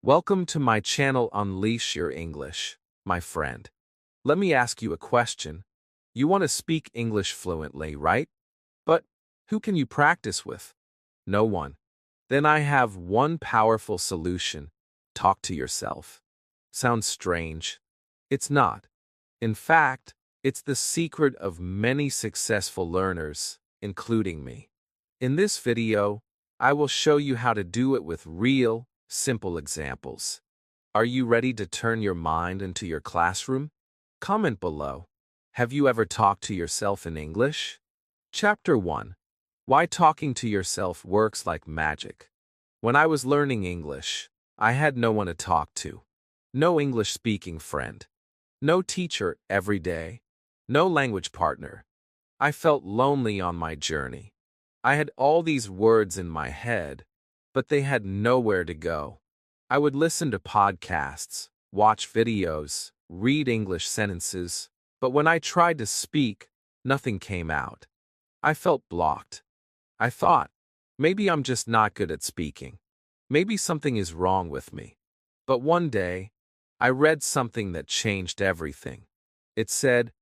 Welcome to my channel Unleash Your English, my friend. Let me ask you a question. You want to speak English fluently, right? But who can you practice with? No one. Then I have one powerful solution. Talk to yourself. Sounds strange. It's not. In fact, it's the secret of many successful learners, including me. In this video, I will show you how to do it with real, simple examples. Are you ready to turn your mind into your classroom? Comment below. Have you ever talked to yourself in English? Chapter 1. Why talking to yourself works like magic. When I was learning English, I had no one to talk to. No English-speaking friend. No teacher every day. No language partner. I felt lonely on my journey. I had all these words in my head, but they had nowhere to go. I would listen to podcasts, watch videos, read English sentences, but when I tried to speak, nothing came out. I felt blocked. I thought, maybe I'm just not good at speaking. Maybe something is wrong with me. But one day, I read something that changed everything. It said,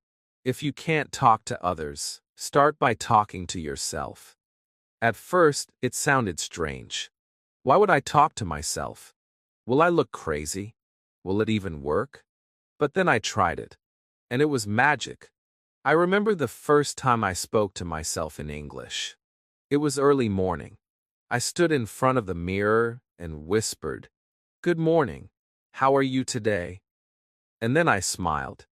if you can't talk to others, start by talking to yourself. At first, it sounded strange. Why would I talk to myself? Will I look crazy? Will it even work? But then I tried it, and it was magic. I remember the first time I spoke to myself in English. It was early morning. I stood in front of the mirror and whispered, "Good morning. How are you today?" And then I smiled.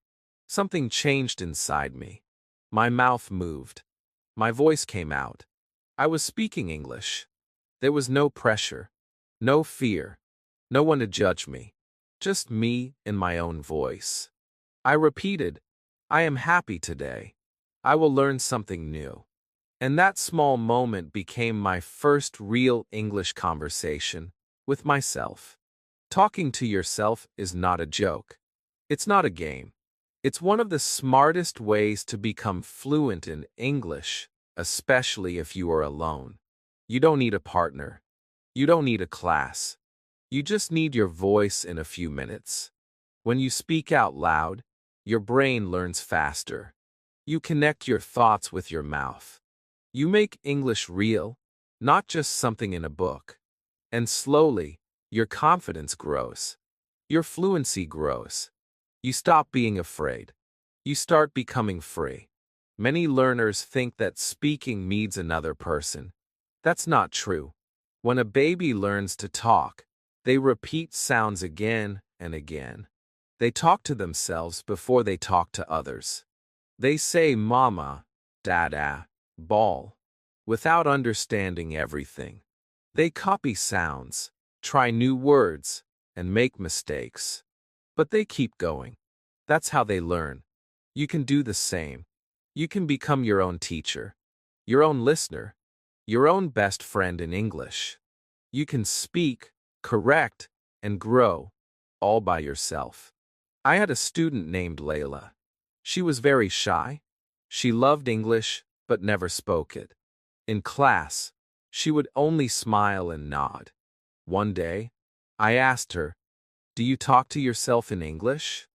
Something changed inside me. My mouth moved. My voice came out. I was speaking English. There was no pressure, no fear, no one to judge me, just me and my own voice. I repeated, I am happy today. I will learn something new. And that small moment became my first real English conversation with myself. Talking to yourself is not a joke. It's not a game. It's one of the smartest ways to become fluent in English, especially if you are alone. You don't need a partner. You don't need a class. You just need your voice in a few minutes. When you speak out loud, your brain learns faster. You connect your thoughts with your mouth. You make English real, not just something in a book. And slowly, your confidence grows. Your fluency grows. You stop being afraid. You start becoming free. Many learners think that speaking needs another person. That's not true. When a baby learns to talk, they repeat sounds again and again. They talk to themselves before they talk to others. They say mama, dada, ball, without understanding everything. They copy sounds, try new words, and make mistakes. But they keep going. That's how they learn. You can do the same. You can become your own teacher, your own listener, your own best friend in English. You can speak, correct, and grow, all by yourself. I had a student named Layla. She was very shy. She loved English, but never spoke it. In class, she would only smile and nod. One day, I asked her, "Do you talk to yourself in English?"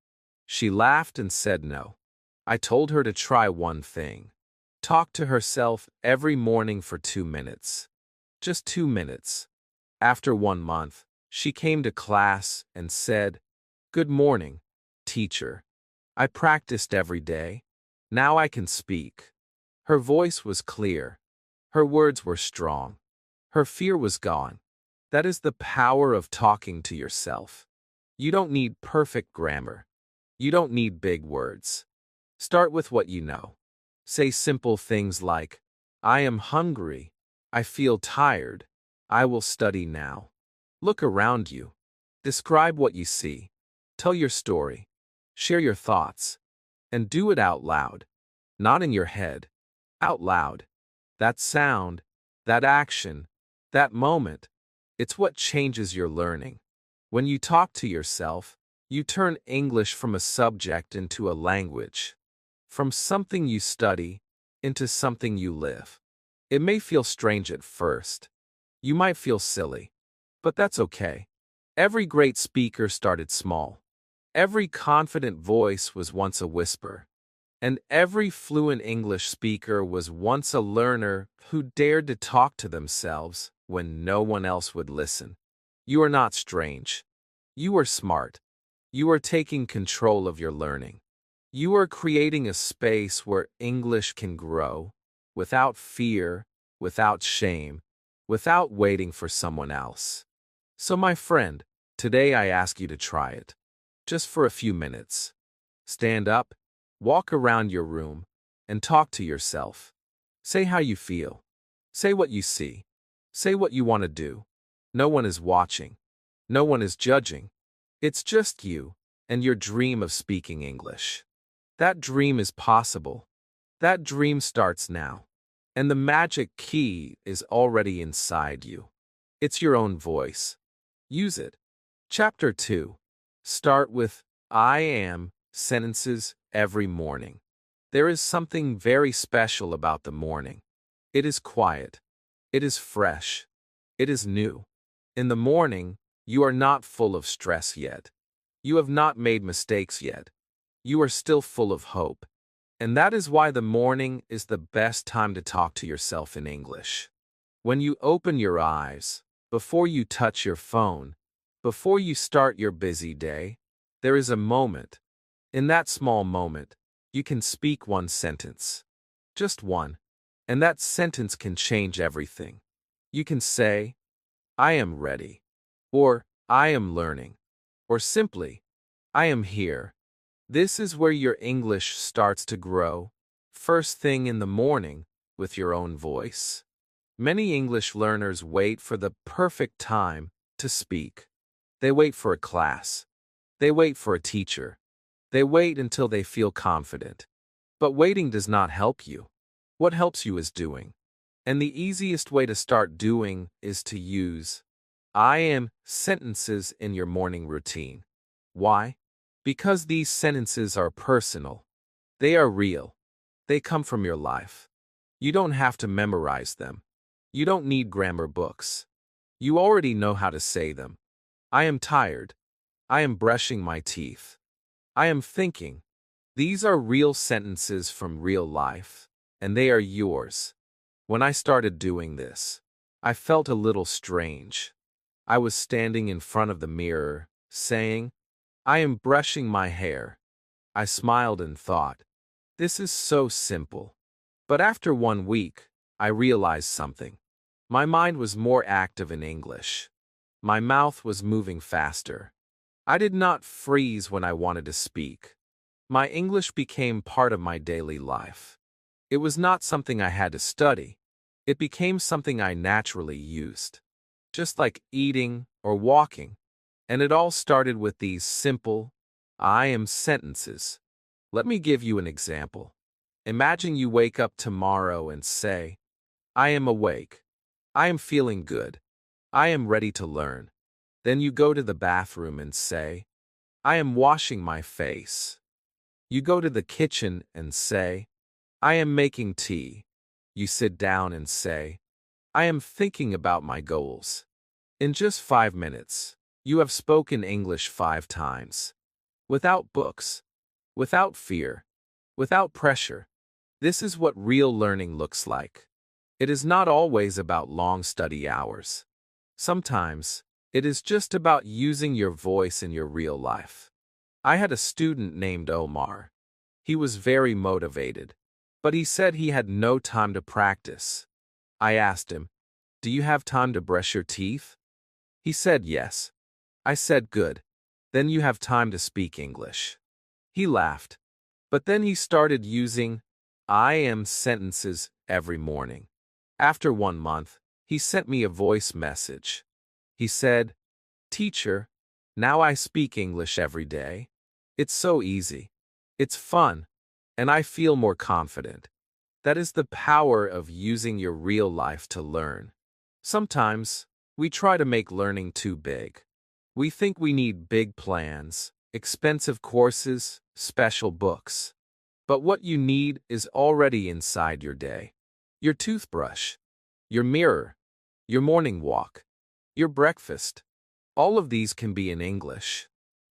She laughed and said no. I told her to try one thing. Talk to herself every morning for 2 minutes. Just 2 minutes. After 1 month, she came to class and said, "Good morning, teacher. I practiced every day. Now I can speak." Her voice was clear. Her words were strong. Her fear was gone. That is the power of talking to yourself. You don't need perfect grammar. You don't need big words. Start with what you know. Say simple things like, I am hungry. I feel tired. I will study now. Look around you. Describe what you see. Tell your story. Share your thoughts. And do it out loud. Not in your head. Out loud. That sound, that action, that moment, it's what changes your learning. When you talk to yourself, you turn English from a subject into a language. From something you study into something you live. It may feel strange at first. You might feel silly. But that's okay. Every great speaker started small. Every confident voice was once a whisper. And every fluent English speaker was once a learner who dared to talk to themselves when no one else would listen. You are not strange. You are smart. You are taking control of your learning. You are creating a space where English can grow without fear, without shame, without waiting for someone else. So, my friend, today I ask you to try it. Just for a few minutes. Stand up, walk around your room, and talk to yourself. Say how you feel. Say what you see. Say what you want to do. No one is watching. No one is judging. It's just you and your dream of speaking English. That dream is possible. That dream starts now. And the magic key is already inside you. It's your own voice. Use it. Chapter 2. Start with I am sentences every morning. There is something very special about the morning. It is quiet. It is fresh. It is new. In the morning, you are not full of stress yet. You have not made mistakes yet. You are still full of hope. And that is why the morning is the best time to talk to yourself in English. When you open your eyes, before you touch your phone, before you start your busy day, there is a moment. In that small moment, you can speak one sentence. Just one. And that sentence can change everything. You can say, I am ready. Or, I am learning. Or simply, I am here. This is where your English starts to grow, first thing in the morning, with your own voice. Many English learners wait for the perfect time to speak. They wait for a class. They wait for a teacher. They wait until they feel confident. But waiting does not help you. What helps you is doing. And the easiest way to start doing is to use I am sentences in your morning routine. Why? Because these sentences are personal. They are real. They come from your life. You don't have to memorize them. You don't need grammar books. You already know how to say them. I am tired. I am brushing my teeth. I am thinking. These are real sentences from real life, and they are yours. When I started doing this, I felt a little strange. I was standing in front of the mirror, saying, I am brushing my hair. I smiled and thought, this is so simple. But after 1 week, I realized something. My mind was more active in English. My mouth was moving faster. I did not freeze when I wanted to speak. My English became part of my daily life. It was not something I had to study. It became something I naturally used. Just like eating or walking. And it all started with these simple, I am sentences. Let me give you an example. Imagine you wake up tomorrow and say, I am awake. I am feeling good. I am ready to learn. Then you go to the bathroom and say, I am washing my face. You go to the kitchen and say, I am making tea. You sit down and say, I am thinking about my goals. In just 5 minutes, you have spoken English 5 times. Without books. Without fear. Without pressure. This is what real learning looks like. It is not always about long study hours. Sometimes, it is just about using your voice in your real life. I had a student named Omar. He was very motivated, but he said he had no time to practice. I asked him, do you have time to brush your teeth? He said yes. I said good. Then you have time to speak English. He laughed. But then he started using I am sentences every morning. After 1 month, he sent me a voice message. He said, Teacher, now I speak English every day. It's so easy. It's fun. And I feel more confident. That is the power of using your real life to learn. Sometimes, we try to make learning too big. We think we need big plans, expensive courses, special books. But what you need is already inside your day. Your toothbrush, your mirror, your morning walk, your breakfast. All of these can be in English.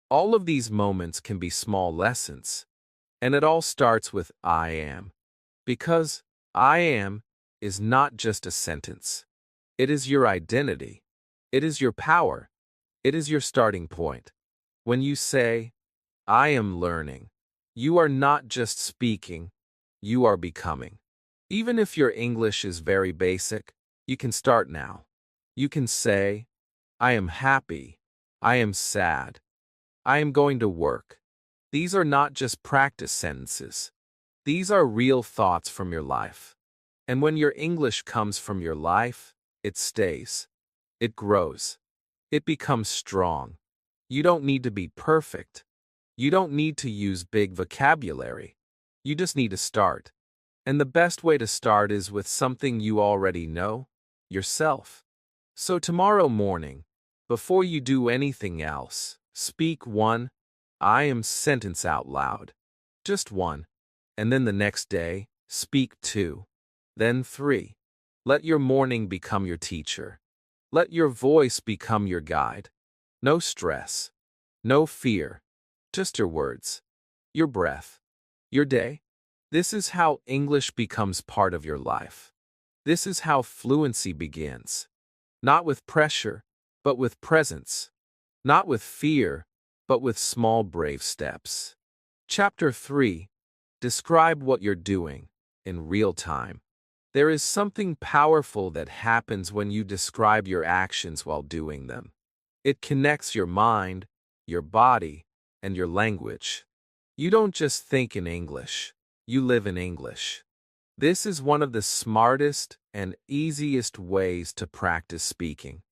All of these moments can be small lessons. And it all starts with I am. Because I am is not just a sentence. It is your identity. It is your power. It is your starting point. When you say, I am learning, you are not just speaking, you are becoming. Even if your English is very basic, you can start now. You can say, I am happy. I am sad. I am going to work. These are not just practice sentences. These are real thoughts from your life. And when your English comes from your life, it stays. It grows. It becomes strong. You don't need to be perfect. You don't need to use big vocabulary. You just need to start. And the best way to start is with something you already know, yourself. So tomorrow morning, before you do anything else, speak one I am sentence out loud. Just one. And then the next day, speak two. Then three. Let your morning become your teacher. Let your voice become your guide. No stress. No fear. Just your words. Your breath. Your day. This is how English becomes part of your life. This is how fluency begins. Not with pressure, but with presence. Not with fear, but with small brave steps. Chapter 3. Describe what you're doing in real time. There is something powerful that happens when you describe your actions while doing them. It connects your mind, your body, and your language. You don't just think in English, you live in English. This is one of the smartest and easiest ways to practice speaking.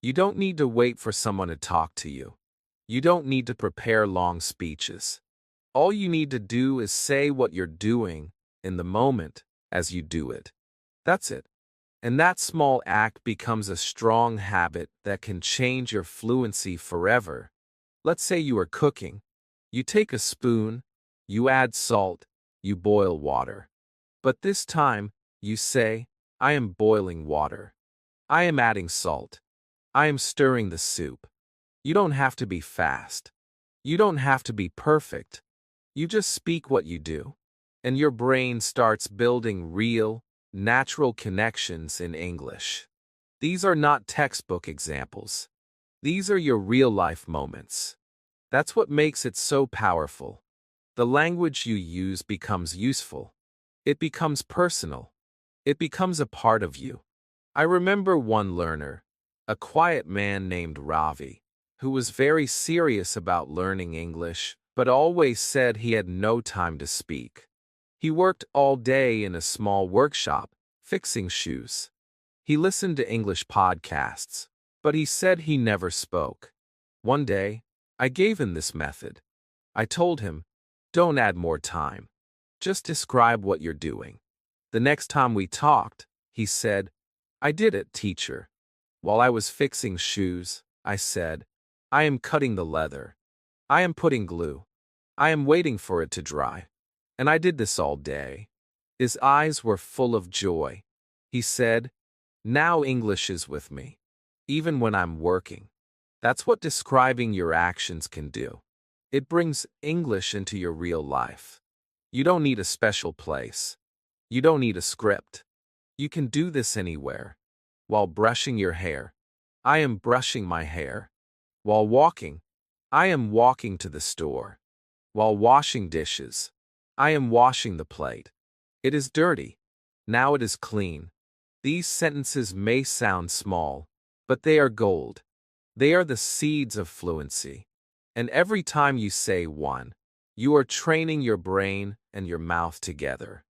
You don't need to wait for someone to talk to you. You don't need to prepare long speeches. All you need to do is say what you're doing in the moment as you do it. That's it. And that small act becomes a strong habit that can change your fluency forever. Let's say you are cooking. You take a spoon, you add salt, you boil water. But this time, you say, I am boiling water. I am adding salt. I am stirring the soup. You don't have to be fast. You don't have to be perfect. You just speak what you do. And your brain starts building real, natural connections in English. These are not textbook examples. These are your real-life moments. That's what makes it so powerful. The language you use becomes useful. It becomes personal. It becomes a part of you. I remember one learner, a quiet man named Ravi, who was very serious about learning English, but always said he had no time to speak. He worked all day in a small workshop, fixing shoes. He listened to English podcasts, but he said he never spoke. One day, I gave him this method. I told him, don't add more time. Just describe what you're doing. The next time we talked, he said, I did it, teacher. While I was fixing shoes, I said, I am cutting the leather. I am putting glue. I am waiting for it to dry. And I did this all day. His eyes were full of joy. He said, now English is with me, even when I'm working. That's what describing your actions can do. It brings English into your real life. You don't need a special place. You don't need a script. You can do this anywhere. While brushing your hair, I am brushing my hair. While walking, I am walking to the store. While washing dishes, I am washing the plate. It is dirty. Now it is clean. These sentences may sound small, but they are gold. They are the seeds of fluency. And every time you say one, you are training your brain and your mouth together.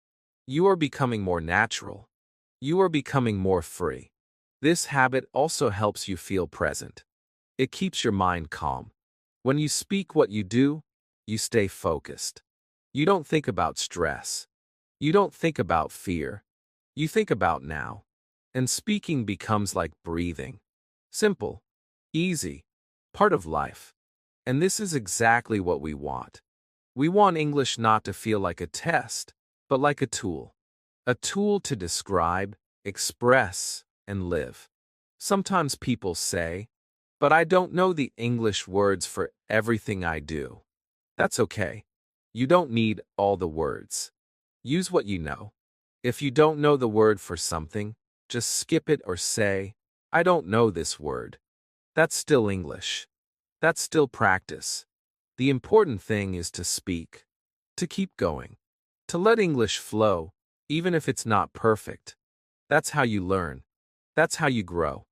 You are becoming more natural. You are becoming more free. This habit also helps you feel present. It keeps your mind calm. When you speak what you do, you stay focused. You don't think about stress. You don't think about fear. You think about now. And speaking becomes like breathing. Simple. Easy. Part of life. And this is exactly what we want. We want English not to feel like a test, but like a tool. A tool to describe, express, and live. Sometimes people say, But I don't know the English words for everything I do. That's okay. You don't need all the words. Use what you know. If you don't know the word for something, just skip it or say, I don't know this word. That's still English. That's still practice. The important thing is to speak, to keep going, to let English flow, even if it's not perfect. That's how you learn. That's how you grow.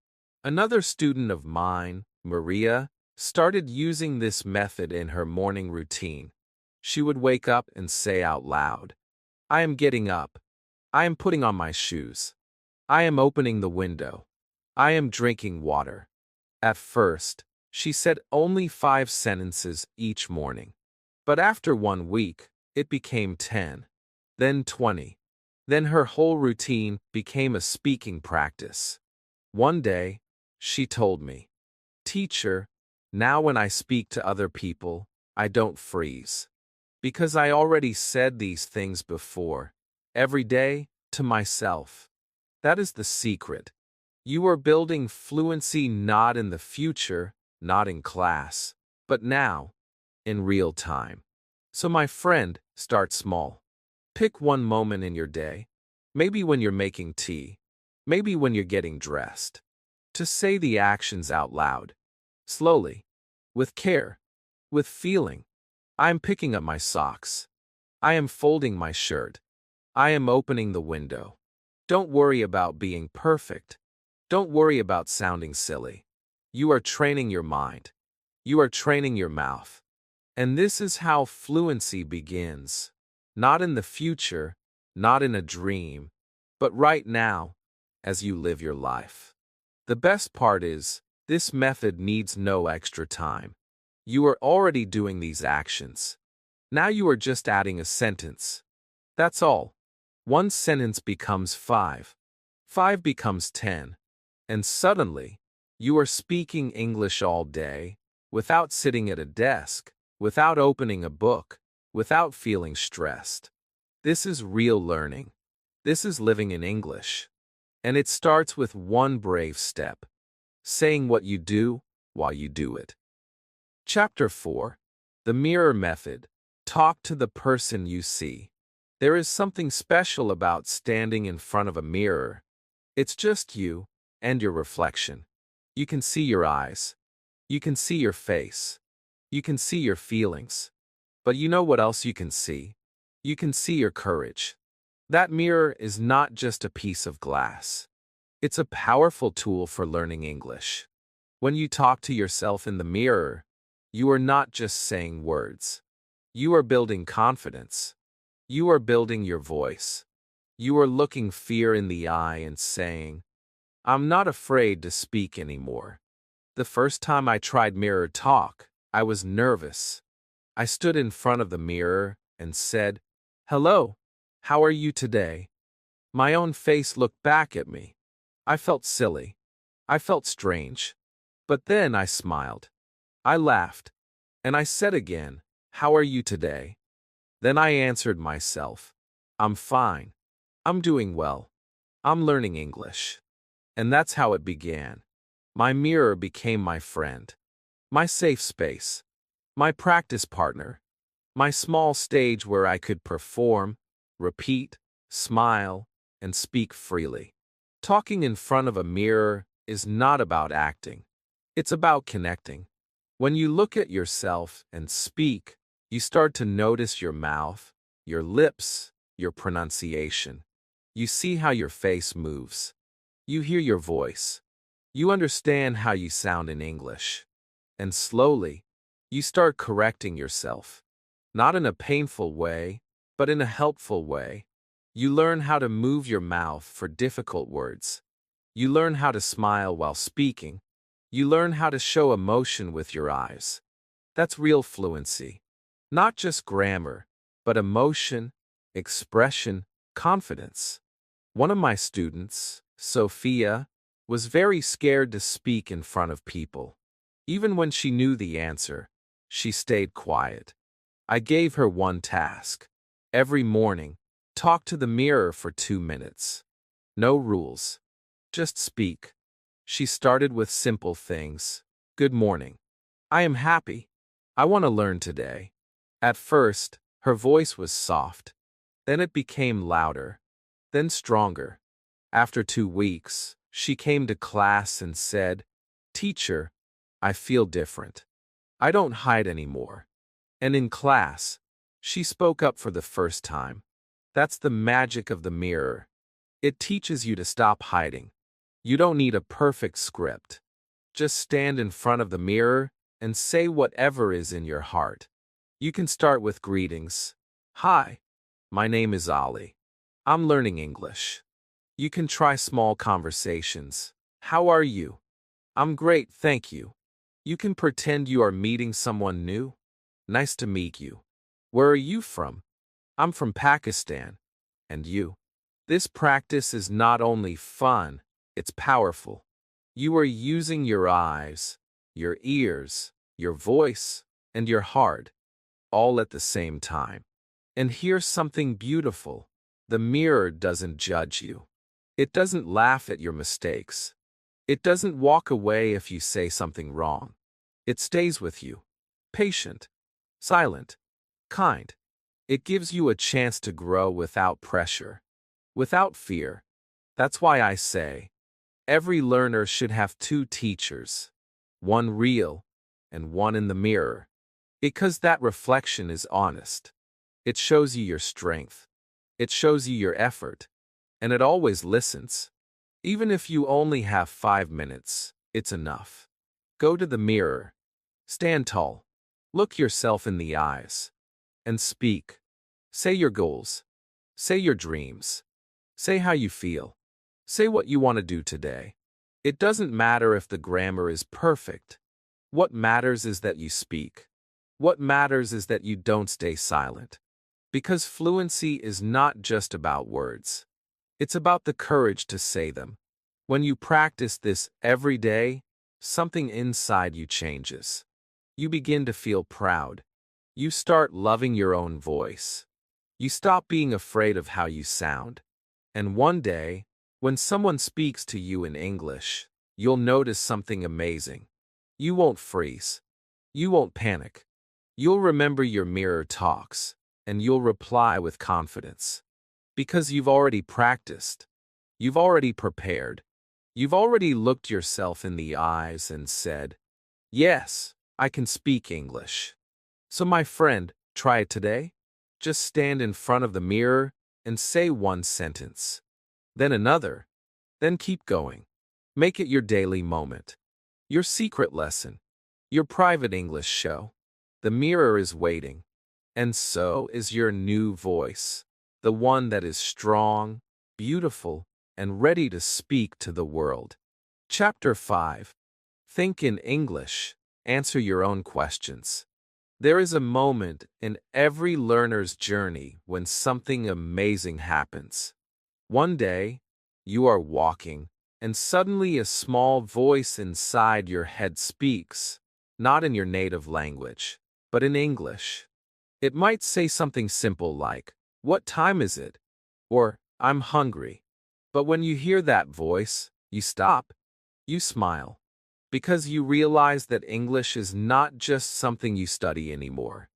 Another student of mine, Maria, started using this method in her morning routine. She would wake up and say out loud, I am getting up. I am putting on my shoes. I am opening the window. I am drinking water. At first, she said only 5 sentences each morning. But after 1 week, it became 10, then 20. Then her whole routine became a speaking practice. One day, she told me, Teacher, now when I speak to other people, I don't freeze. Because I already said these things before, every day, to myself. That is the secret. You are building fluency not in the future, not in class, but now, in real time. So my friend, start small. Pick one moment in your day, maybe when you're making tea, maybe when you're getting dressed, to say the actions out loud, slowly, with care, with feeling. I am picking up my socks. I am folding my shirt. I am opening the window. Don't worry about being perfect. Don't worry about sounding silly. You are training your mind. You are training your mouth. And this is how fluency begins. Not in the future, not in a dream, but right now, as you live your life. The best part is, this method needs no extra time. You are already doing these actions. Now you are just adding a sentence. That's all. 1 sentence becomes 5. 5 becomes 10. And suddenly, you are speaking English all day, without sitting at a desk, without opening a book, without feeling stressed. This is real learning. This is living in English. And it starts with one brave step. Saying what you do while you do it. Chapter 4. The Mirror Method. Talk to the person you see. There is something special about standing in front of a mirror. It's just you and your reflection. You can see your eyes. You can see your face. You can see your feelings. But you know what else you can see? You can see your courage. That mirror is not just a piece of glass. It's a powerful tool for learning English. When you talk to yourself in the mirror, you are not just saying words. You are building confidence. You are building your voice. You are looking fear in the eye and saying, I'm not afraid to speak anymore. The first time I tried mirror talk, I was nervous. I stood in front of the mirror and said, Hello, how are you today? My own face looked back at me. I felt silly. I felt strange. But then I smiled. I laughed. And I said again, How are you today? Then I answered myself, I'm fine. I'm doing well. I'm learning English. And that's how it began. My mirror became my friend, my safe space, my practice partner, my small stage where I could perform, repeat, smile, and speak freely. Talking in front of a mirror is not about acting. It's about connecting. When you look at yourself and speak, you start to notice your mouth, your lips, your pronunciation. You see how your face moves. You hear your voice. You understand how you sound in English. And slowly, you start correcting yourself. Not in a painful way, but in a helpful way. You learn how to move your mouth for difficult words. You learn how to smile while speaking. You learn how to show emotion with your eyes. That's real fluency. Not just grammar, but emotion, expression, confidence. One of my students, Sophia, was very scared to speak in front of people. Even when she knew the answer, she stayed quiet. I gave her one task. Every morning, talk to the mirror for 2 minutes. No rules. Just speak. She started with simple things. Good morning. I am happy. I want to learn today. At first, her voice was soft. Then it became louder. Then stronger. After 2 weeks, she came to class and said, "Teacher, I feel different. I don't hide anymore." And in class, she spoke up for the first time. That's the magic of the mirror. It teaches you to stop hiding. You don't need a perfect script. Just stand in front of the mirror and say whatever is in your heart. You can start with greetings. "Hi, my name is Ali. I'm learning English." You can try small conversations. "How are you?" "I'm great, thank you." You can pretend you are meeting someone new. "Nice to meet you." "Where are you from?" "I'm from Pakistan." "And you?" This practice is not only fun, it's powerful. You are using your eyes, your ears, your voice, and your heart, all at the same time. And here's something beautiful. The mirror doesn't judge you. It doesn't laugh at your mistakes. It doesn't walk away if you say something wrong. It stays with you. Patient, silent, kind. It gives you a chance to grow without pressure, without fear. That's why I say, every learner should have two teachers, one real and one in the mirror, because that reflection is honest. It shows you your strength. It shows you your effort. And it always listens. Even if you only have 5 minutes, it's enough. Go to the mirror. Stand tall. Look yourself in the eyes. And speak. Say your goals. Say your dreams. Say how you feel. Say what you want to do today. It doesn't matter if the grammar is perfect. What matters is that you speak. What matters is that you don't stay silent. Because fluency is not just about words. It's about the courage to say them. When you practice this every day, something inside you changes. You begin to feel proud. You start loving your own voice. You stop being afraid of how you sound. And one day, when someone speaks to you in English, you'll notice something amazing. You won't freeze. You won't panic. You'll remember your mirror talks, and you'll reply with confidence. Because you've already practiced. You've already prepared. You've already looked yourself in the eyes and said, "Yes, I can speak English." So my friend, try it today. Just stand in front of the mirror and say one sentence. Then another. Then keep going. Make it your daily moment. Your secret lesson. Your private English show. The mirror is waiting. And so is your new voice. The one that is strong, beautiful, and ready to speak to the world. Chapter 5. Think in English. Answer your own questions. There is a moment in every learner's journey when something amazing happens. One day, you are walking, and suddenly a small voice inside your head speaks, not in your native language, but in English. It might say something simple like, "What time is it?" or "I'm hungry." But when you hear that voice, you stop. You smile. Because you realize that English is not just something you study anymore.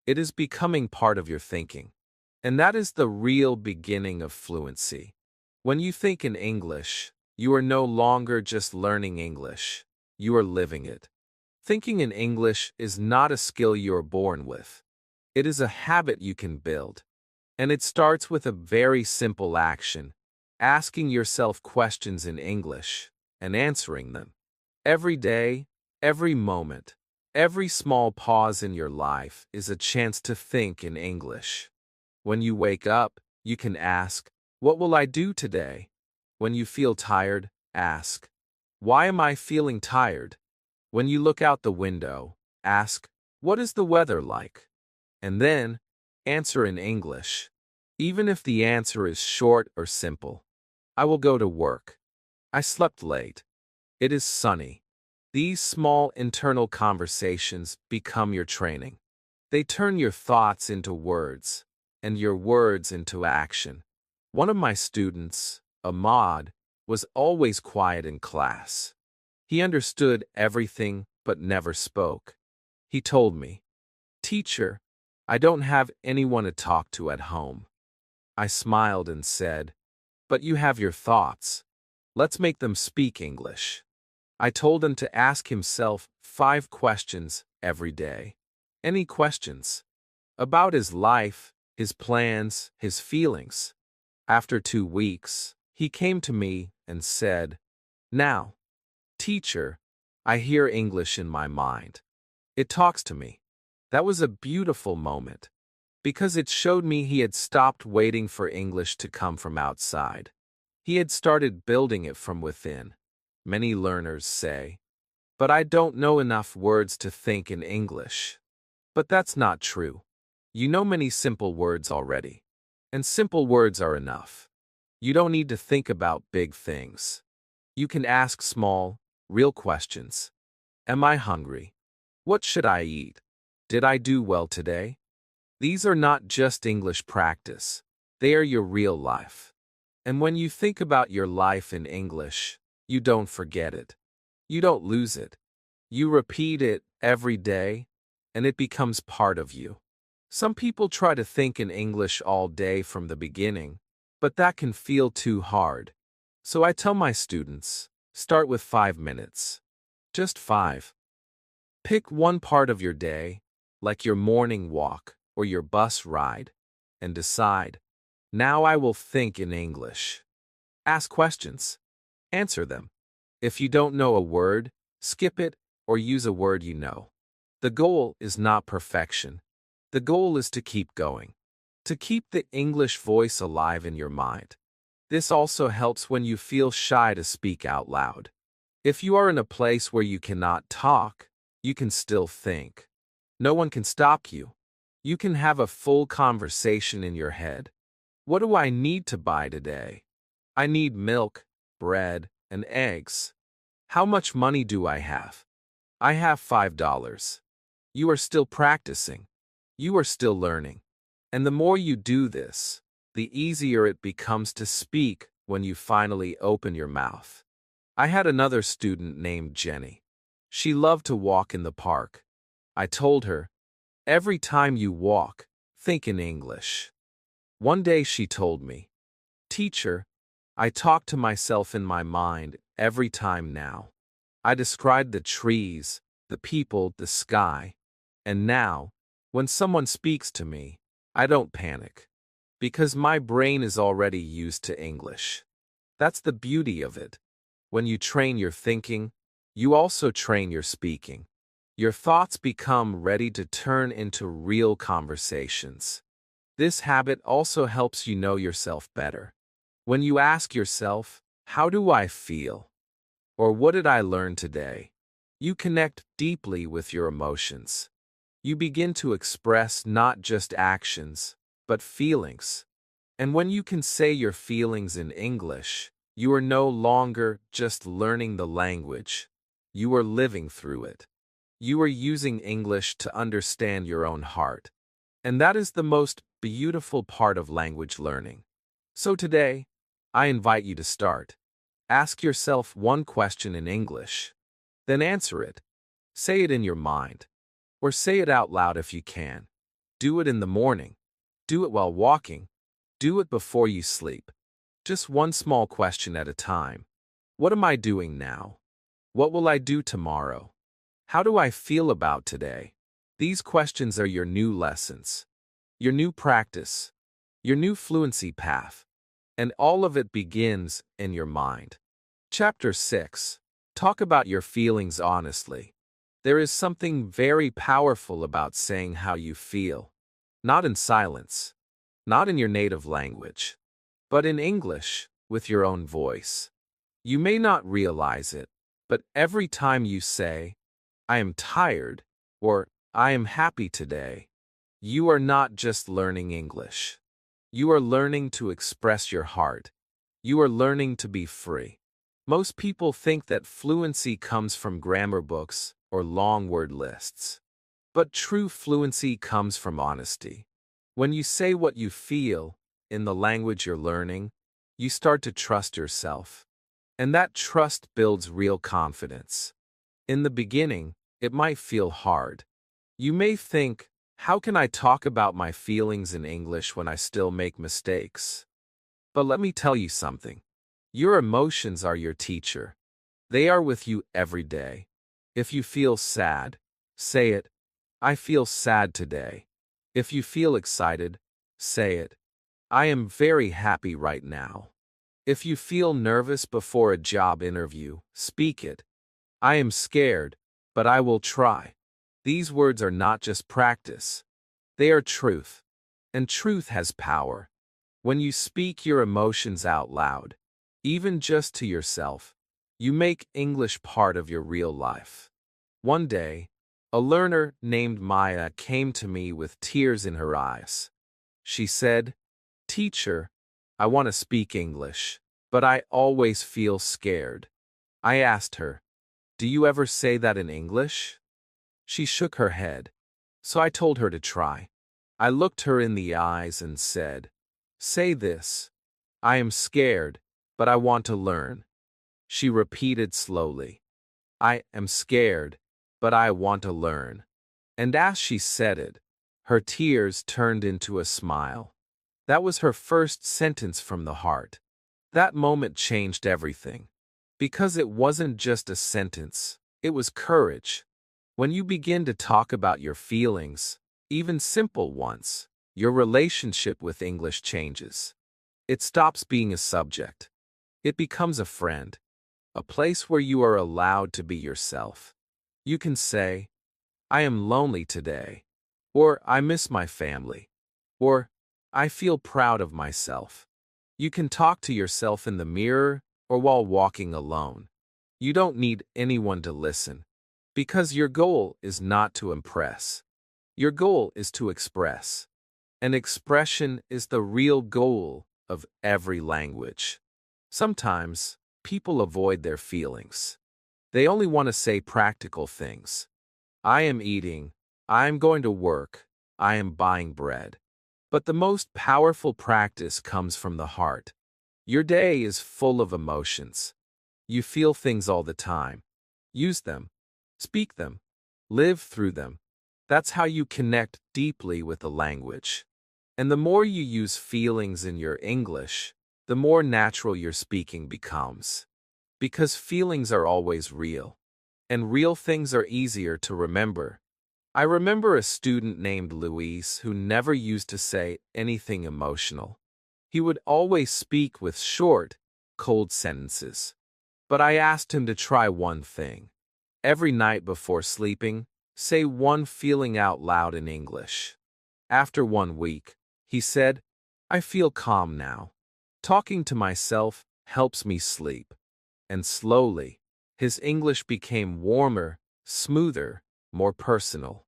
It is becoming part of your thinking. And that is the real beginning of fluency. When you think in English, you are no longer just learning English. You are living it. Thinking in English is not a skill you are born with. It is a habit you can build. And it starts with a very simple action, asking yourself questions in English and answering them. Every day, every moment, every small pause in your life is a chance to think in English. When you wake up, you can ask, "What will I do today?" When you feel tired, ask, "Why am I feeling tired?" When you look out the window, ask, "What is the weather like?" And then, answer in English. Even if the answer is short or simple. "I will go to work." "I slept late." "It is sunny." These small internal conversations become your training. They turn your thoughts into words, and your words into action. One of my students, Ahmad, was always quiet in class. He understood everything but never spoke. He told me, "Teacher, I don't have anyone to talk to at home." I smiled and said, "But you have your thoughts. Let's make them speak English." I told him to ask himself 5 questions every day. Any questions? About his life, his plans, his feelings. After 2 weeks, he came to me and said, "Now, teacher, I hear English in my mind. It talks to me." That was a beautiful moment, because it showed me he had stopped waiting for English to come from outside. He had started building it from within. Many learners say, "But I don't know enough words to think in English." But that's not true. You know many simple words already. And simple words are enough. You don't need to think about big things. You can ask small, real questions. Am I hungry? What should I eat? Did I do well today? These are not just English practice. They are your real life. And when you think about your life in English, you don't forget it. You don't lose it. You repeat it every day, and it becomes part of you. Some people try to think in English all day from the beginning, but that can feel too hard. So I tell my students, start with 5 minutes. Just 5. Pick one part of your day, like your morning walk or your bus ride, and decide, now I will think in English. Ask questions. Answer them. If you don't know a word, skip it or use a word you know. The goal is not perfection. The goal is to keep going. To keep the English voice alive in your mind. This also helps when you feel shy to speak out loud. If you are in a place where you cannot talk, you can still think. No one can stop you. You can have a full conversation in your head. What do I need to buy today? I need milk, bread, and eggs. How much money do I have? I have $5. You are still practicing. You are still learning. And the more you do this, the easier it becomes to speak when you finally open your mouth. I had another student named Jenny. She loved to walk in the park. I told her, every time you walk, think in English. One day she told me, "Teacher, I talk to myself in my mind every time now. I describe the trees, the people, the sky. And now, when someone speaks to me, I don't panic. Because my brain is already used to English." That's the beauty of it. When you train your thinking, you also train your speaking. Your thoughts become ready to turn into real conversations. This habit also helps you know yourself better. When you ask yourself, how do I feel? Or what did I learn today? You connect deeply with your emotions. You begin to express not just actions, but feelings. And when you can say your feelings in English, you are no longer just learning the language. You are living through it. You are using English to understand your own heart. And that is the most beautiful part of language learning. So today, I invite you to start. Ask yourself one question in English. Then answer it. Say it in your mind. Or say it out loud if you can. Do it in the morning. Do it while walking. Do it before you sleep. Just one small question at a time. What am I doing now? What will I do tomorrow? How do I feel about today? These questions are your new lessons, your new practice, your new fluency path. And all of it begins in your mind. Chapter 6. Talk about your feelings honestly. There is something very powerful about saying how you feel. Not in silence. Not in your native language. But in English, with your own voice. You may not realize it, but every time you say, "I am tired," or "I am happy today," you are not just learning English. You are learning to express your heart. You are learning to be free. Most people think that fluency comes from grammar books or long word lists. But true fluency comes from honesty. When you say what you feel in the language you're learning, you start to trust yourself. And that trust builds real confidence. In the beginning, It might feel hard. You may think, how can I talk about my feelings in English when I still make mistakes? But let me tell you something. Your emotions are your teacher. They are with you every day. If you feel sad, say it, I feel sad today. If you feel excited, say it, I am very happy right now. If you feel nervous before a job interview, speak it. I am scared, but I will try. These words are not just practice. They are truth. And truth has power. When you speak your emotions out loud, even just to yourself, you make English part of your real life. One day, a learner named Maya came to me with tears in her eyes. She said, "Teacher, I want to speak English, but I always feel scared." I asked her, "Do you ever say that in English?" She shook her head, so I told her to try. I looked her in the eyes and said, "Say this, I am scared, but I want to learn." She repeated slowly, "I am scared, but I want to learn." And as she said it, her tears turned into a smile. That was her first sentence from the heart. That moment changed everything. Because it wasn't just a sentence, it was courage. When you begin to talk about your feelings, even simple ones, your relationship with English changes. It stops being a subject. It becomes a friend, a place where you are allowed to be yourself. You can say, "I am lonely today," or "I miss my family," or "I feel proud of myself." You can talk to yourself in the mirror or while walking alone. You don't need anyone to listen, because your goal is not to impress. Your goal is to express. And expression is the real goal of every language. Sometimes, people avoid their feelings. They only want to say practical things. I am eating, I am going to work, I am buying bread. But the most powerful practice comes from the heart. Your day is full of emotions. You feel things all the time. Use them. Speak them. Live through them. That's how you connect deeply with the language. And the more you use feelings in your English, the more natural your speaking becomes. Because feelings are always real. And real things are easier to remember. I remember a student named Luis who never used to say anything emotional. He would always speak with short, cold sentences. But I asked him to try one thing. Every night before sleeping, say one feeling out loud in English. After 1 week, he said, "I feel calm now. Talking to myself helps me sleep." And slowly, his English became warmer, smoother, more personal.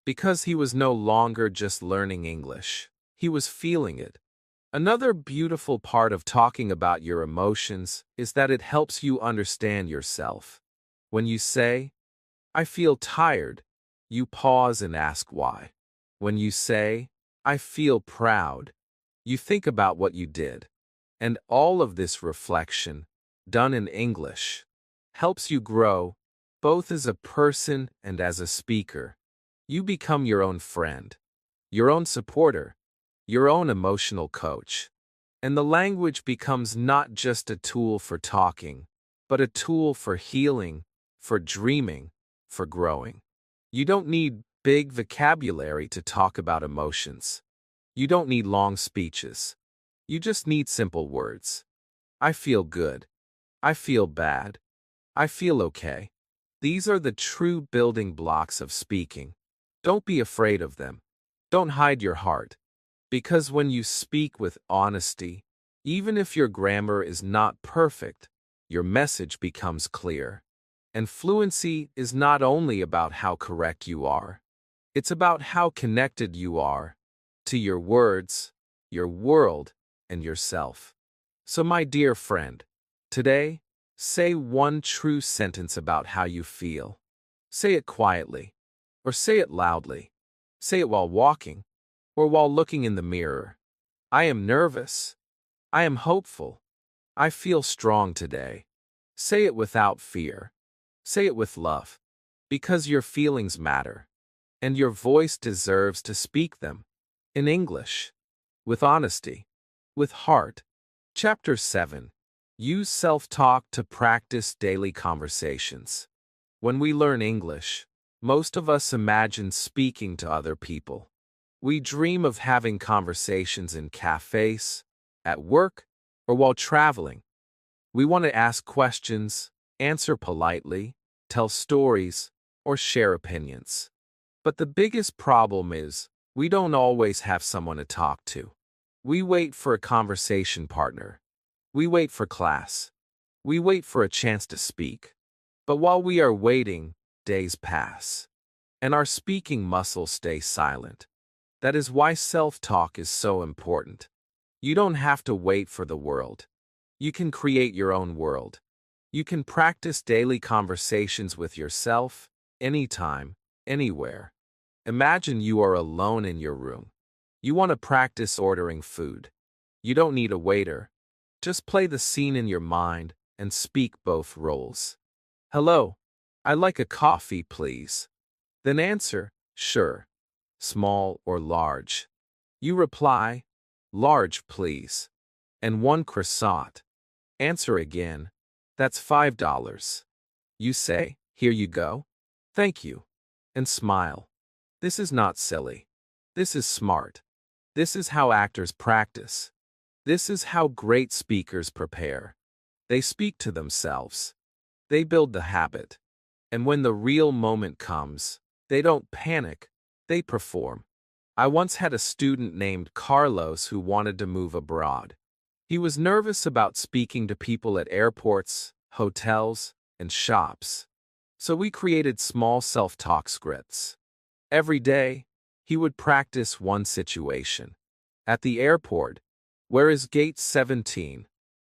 Because he was no longer just learning English, he was feeling it. Another beautiful part of talking about your emotions is that it helps you understand yourself. When you say, "I feel tired," you pause and ask why. When you say, "I feel proud," you think about what you did. And all of this reflection, done in English, helps you grow, both as a person and as a speaker. You become your own friend, your own supporter, your own emotional coach. And the language becomes not just a tool for talking, but a tool for healing, for dreaming, for growing. You don't need big vocabulary to talk about emotions. You don't need long speeches. You just need simple words. I feel good. I feel bad. I feel okay. These are the true building blocks of speaking. Don't be afraid of them. Don't hide your heart. Because when you speak with honesty, even if your grammar is not perfect, your message becomes clear. And fluency is not only about how correct you are. It's about how connected you are to your words, your world, and yourself. So my dear friend, today, say one true sentence about how you feel. Say it quietly, or say it loudly. Say it while walking, or while looking in the mirror. I am nervous. I am hopeful. I feel strong today. Say it without fear. Say it with love. Because your feelings matter, and your voice deserves to speak them. In English. With honesty. With heart. Chapter 7. Use self-talk to practice daily conversations. When we learn English, most of us imagine speaking to other people. We dream of having conversations in cafes, at work, or while traveling. We want to ask questions, answer politely, tell stories, or share opinions. But the biggest problem is, we don't always have someone to talk to. We wait for a conversation partner. We wait for class. We wait for a chance to speak. But while we are waiting, days pass, and our speaking muscles stay silent. That is why self-talk is so important. You don't have to wait for the world. You can create your own world. You can practice daily conversations with yourself, anytime, anywhere. Imagine you are alone in your room. You want to practice ordering food. You don't need a waiter. Just play the scene in your mind and speak both roles. Hello, I'd like a coffee, please. Then answer, sure. Small or large. You reply, large, please. And one croissant. Answer again, that's $5. You say, here you go. Thank you. And smile. This is not silly. This is smart. This is how actors practice. This is how great speakers prepare. They speak to themselves. They build the habit. And when the real moment comes, they don't panic, they perform. I once had a student named Carlos who wanted to move abroad. He was nervous about speaking to people at airports, hotels, and shops. So we created small self-talk scripts. Every day, he would practice one situation. At the airport, where is gate 17?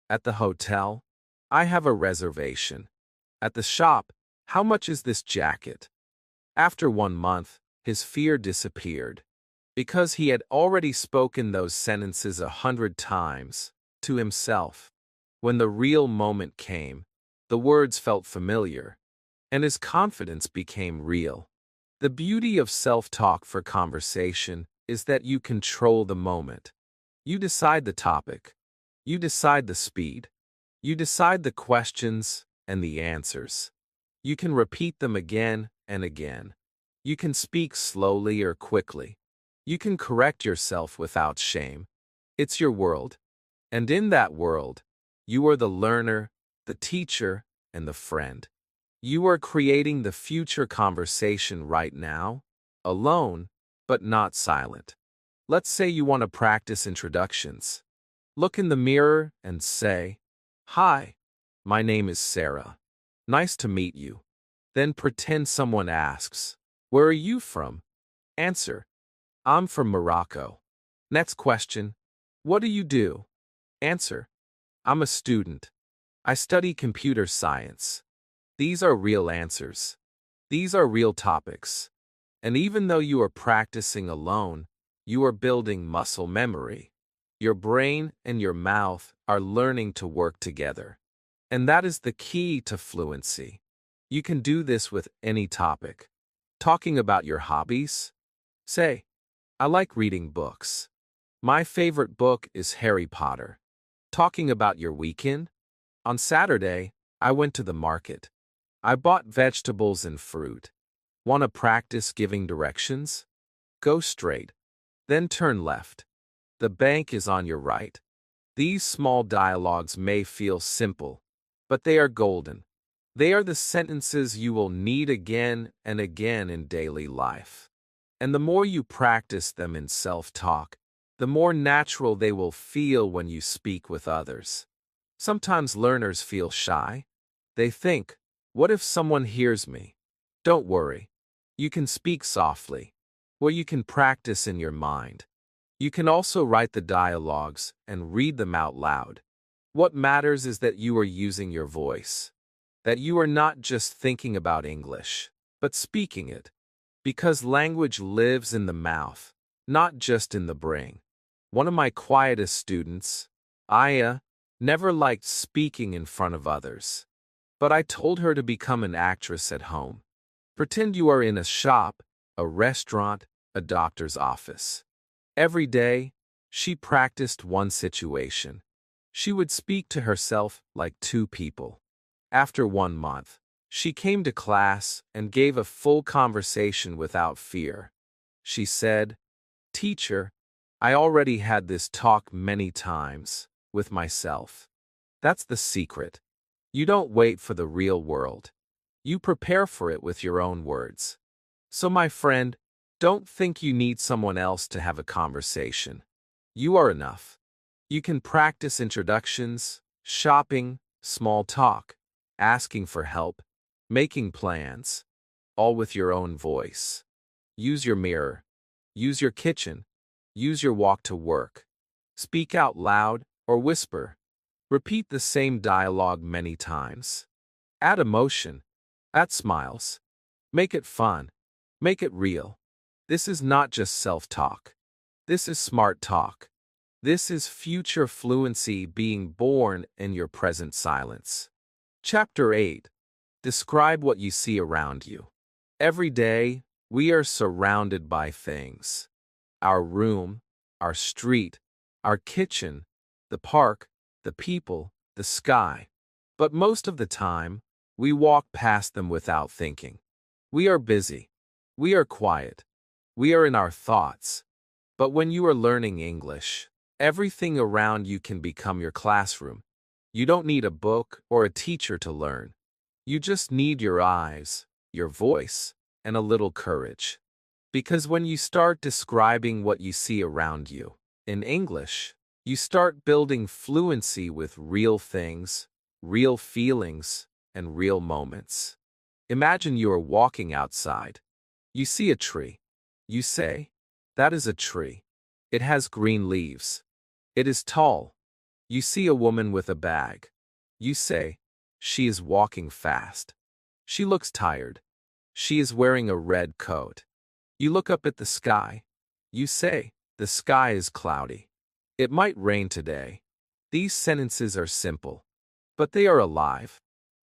At the hotel, I have a reservation. At the shop, how much is this jacket? After 1 month, his fear disappeared. Because he had already spoken those sentences 100 times, to himself. When the real moment came, the words felt familiar, and his confidence became real. The beauty of self-talk for conversation is that you control the moment. You decide the topic. You decide the speed. You decide the questions and the answers. You can repeat them again and again. You can speak slowly or quickly. You can correct yourself without shame. It's your world. And in that world, you are the learner, the teacher, and the friend. You are creating the future conversation right now, alone, but not silent. Let's say you want to practice introductions. Look in the mirror and say, "Hi, my name is Sarah. Nice to meet you." Then pretend someone asks, "Where are you from?" Answer, "I'm from Morocco." Next question, "What do you do?" Answer, "I'm a student. I study computer science." These are real answers. These are real topics. And even though you are practicing alone, you are building muscle memory. Your brain and your mouth are learning to work together. And that is the key to fluency. You can do this with any topic. Talking about your hobbies? Say, "I like reading books. My favorite book is Harry Potter." Talking about your weekend? On Saturday, I went to the market. I bought vegetables and fruit. Want to practice giving directions? Go straight. Then turn left. The bank is on your right. These small dialogues may feel simple, but they are golden. They are the sentences you will need again and again in daily life. And the more you practice them in self-talk, the more natural they will feel when you speak with others. Sometimes learners feel shy. They think, "What if someone hears me?" Don't worry. You can speak softly, or you can practice in your mind. You can also write the dialogues and read them out loud. What matters is that you are using your voice, that you are not just thinking about English, but speaking it. Because language lives in the mouth, not just in the brain. One of my quietest students, Aya, never liked speaking in front of others. But I told her to become an actress at home. Pretend you are in a shop, a restaurant, a doctor's office. Every day, she practiced one situation. She would speak to herself like two people. After 1 month, she came to class and gave a full conversation without fear. She said, "Teacher, I already had this talk many times with myself." That's the secret. You don't wait for the real world. You prepare for it with your own words. So, my friend, don't think you need someone else to have a conversation. You are enough. You can practice introductions, shopping, small talk, asking for help, making plans, all with your own voice. Use your mirror. Use your kitchen. Use your walk to work. Speak out loud or whisper. Repeat the same dialogue many times. Add emotion. Add smiles. Make it fun. Make it real. This is not just self-talk. This is smart talk. This is future fluency being born in your present silence. Chapter 8. Describe what you see around you. Every day, we are surrounded by things. Our room, our street, our kitchen, the park, the people, the sky. But most of the time, we walk past them without thinking. We are busy. We are quiet. We are in our thoughts. But when you are learning English, everything around you can become your classroom. You don't need a book or a teacher to learn. You just need your eyes, your voice, and a little courage. Because when you start describing what you see around you in English, you start building fluency with real things, real feelings, and real moments. Imagine you are walking outside. You see a tree. You say, "That is a tree. It has green leaves. It is tall." You see a woman with a bag. You say, "She is walking fast. She looks tired. She is wearing a red coat." You look up at the sky. You say, "The sky is cloudy. It might rain today." These sentences are simple, but they are alive.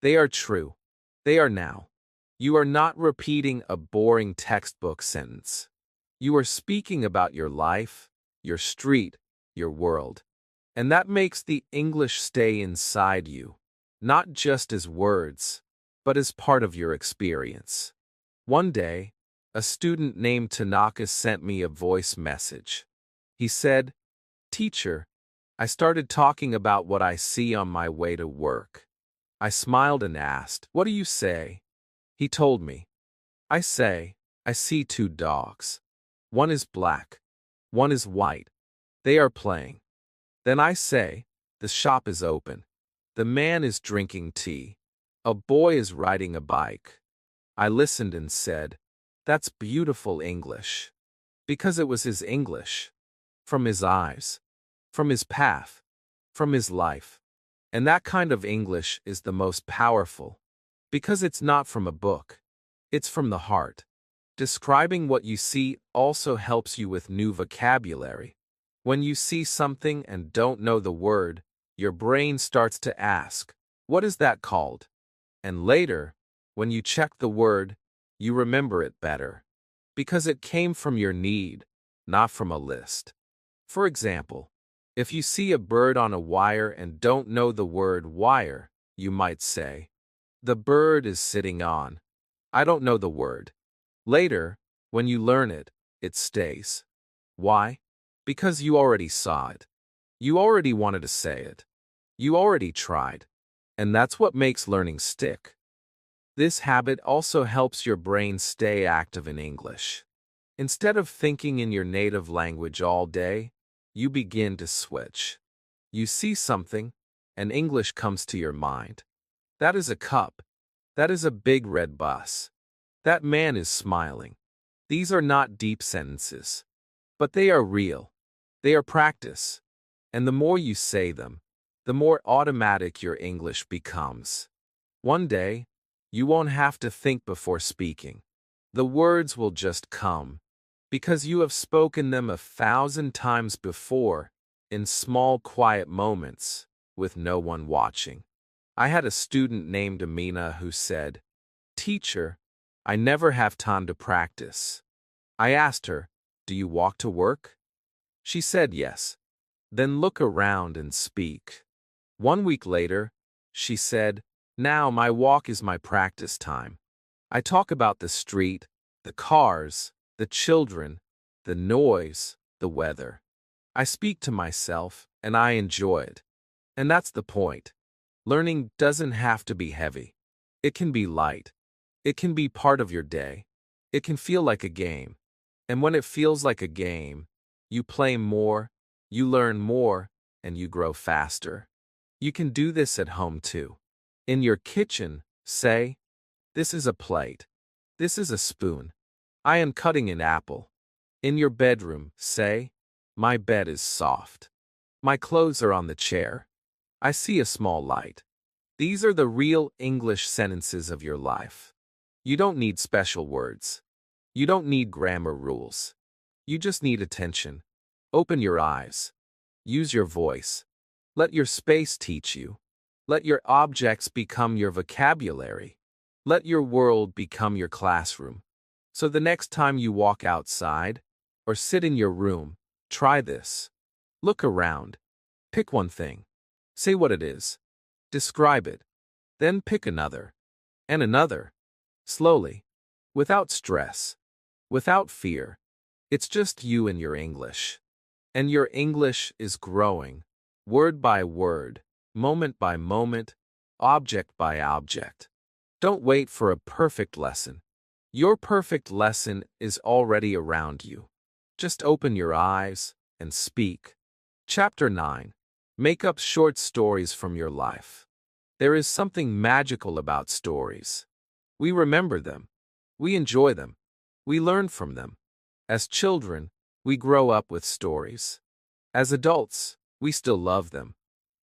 They are true. They are now. You are not repeating a boring textbook sentence. You are speaking about your life, your street, your world. And that makes the English stay inside you, not just as words, but as part of your experience. One day, a student named Tanaka sent me a voice message. He said, "Teacher, I started talking about what I see on my way to work." I smiled and asked, "What do you say?" He told me, "I say, I see two dogs. One is black. One is white. They are playing." Then I say, "The shop is open. The man is drinking tea. A boy is riding a bike." I listened and said, "That's beautiful English." Because it was his English. From his eyes. From his path. From his life. And that kind of English is the most powerful. Because it's not from a book. It's from the heart. Describing what you see also helps you with new vocabulary. When you see something and don't know the word, your brain starts to ask, "What is that called?" And later, when you check the word, you remember it better. Because it came from your need, not from a list. For example, if you see a bird on a wire and don't know the word wire, you might say, "The bird is sitting on." I don't know the word. Later, when you learn it, it stays. Why? Because you already saw it. You already wanted to say it. You already tried. And that's what makes learning stick. This habit also helps your brain stay active in English. Instead of thinking in your native language all day, you begin to switch. You see something, and English comes to your mind. That is a cup. That is a big red bus. That man is smiling. These are not deep sentences, but they are real. They are practice. And the more you say them, the more automatic your English becomes. One day, you won't have to think before speaking. The words will just come, because you have spoken them 1,000 times before, in small quiet moments, with no one watching. I had a student named Amina who said, "Teacher, I never have time to practice. I asked her, "Do you walk to work?" She said yes. Then look around and speak. 1 week later, she said, "Now my walk is my practice time. I talk about the street, the cars, the children, the noise, the weather. I speak to myself, and I enjoy it." And that's the point. Learning doesn't have to be heavy. It can be light. It can be part of your day. It can feel like a game. And when it feels like a game, you play more, you learn more, and you grow faster. You can do this at home too. In your kitchen, say, "This is a plate. This is a spoon. I am cutting an apple." In your bedroom, say, "My bed is soft. My clothes are on the chair. I see a small light." These are the real English sentences of your life. You don't need special words. You don't need grammar rules. You just need attention. Open your eyes. Use your voice. Let your space teach you. Let your objects become your vocabulary. Let your world become your classroom. So the next time you walk outside or sit in your room, try this. Look around. Pick one thing. Say what it is. Describe it. Then pick another. And another. Slowly. Without stress. Without fear. It's just you and your English. And your English is growing. Word by word. Moment by moment. Object by object. Don't wait for a perfect lesson. Your perfect lesson is already around you. Just open your eyes and speak. Chapter 9. Make up short stories from your life. There is something magical about stories. We remember them. We enjoy them. We learn from them. As children, we grow up with stories. As adults, we still love them.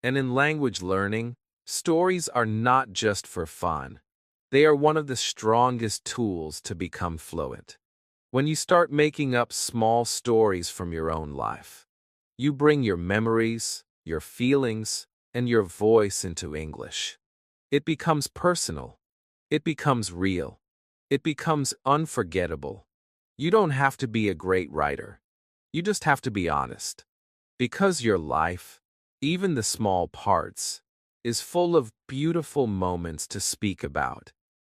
And in language learning, stories are not just for fun. They are one of the strongest tools to become fluent. When you start making up small stories from your own life, you bring your memories, your feelings, and your voice into English. It becomes personal. It becomes real. It becomes unforgettable. You don't have to be a great writer. You just have to be honest. Because your life, even the small parts, is full of beautiful moments to speak about.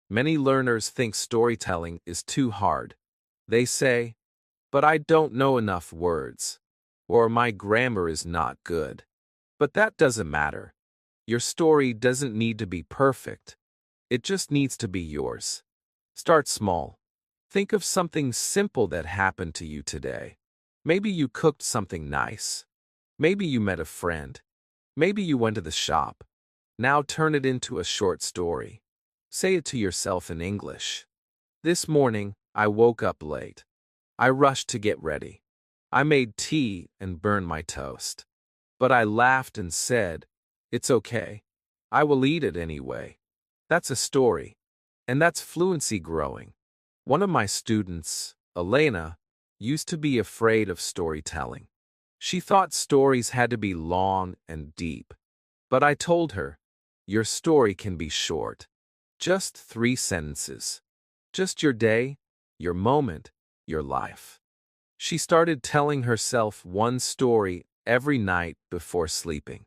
Many learners think storytelling is too hard. They say, "But I don't know enough words," or "My grammar is not good." But that doesn't matter. Your story doesn't need to be perfect. It just needs to be yours. Start small. Think of something simple that happened to you today. Maybe you cooked something nice. Maybe you met a friend. Maybe you went to the shop. Now turn it into a short story. Say it to yourself in English. "This morning, I woke up late. I rushed to get ready. I made tea and burned my toast. But I laughed and said, 'It's okay. I will eat it anyway.'" That's a story. And that's fluency growing. One of my students, Elena, used to be afraid of storytelling. She thought stories had to be long and deep. But I told her, your story can be short. Just 3 sentences. Just your day, your moment, your life. She started telling herself one story every night before sleeping.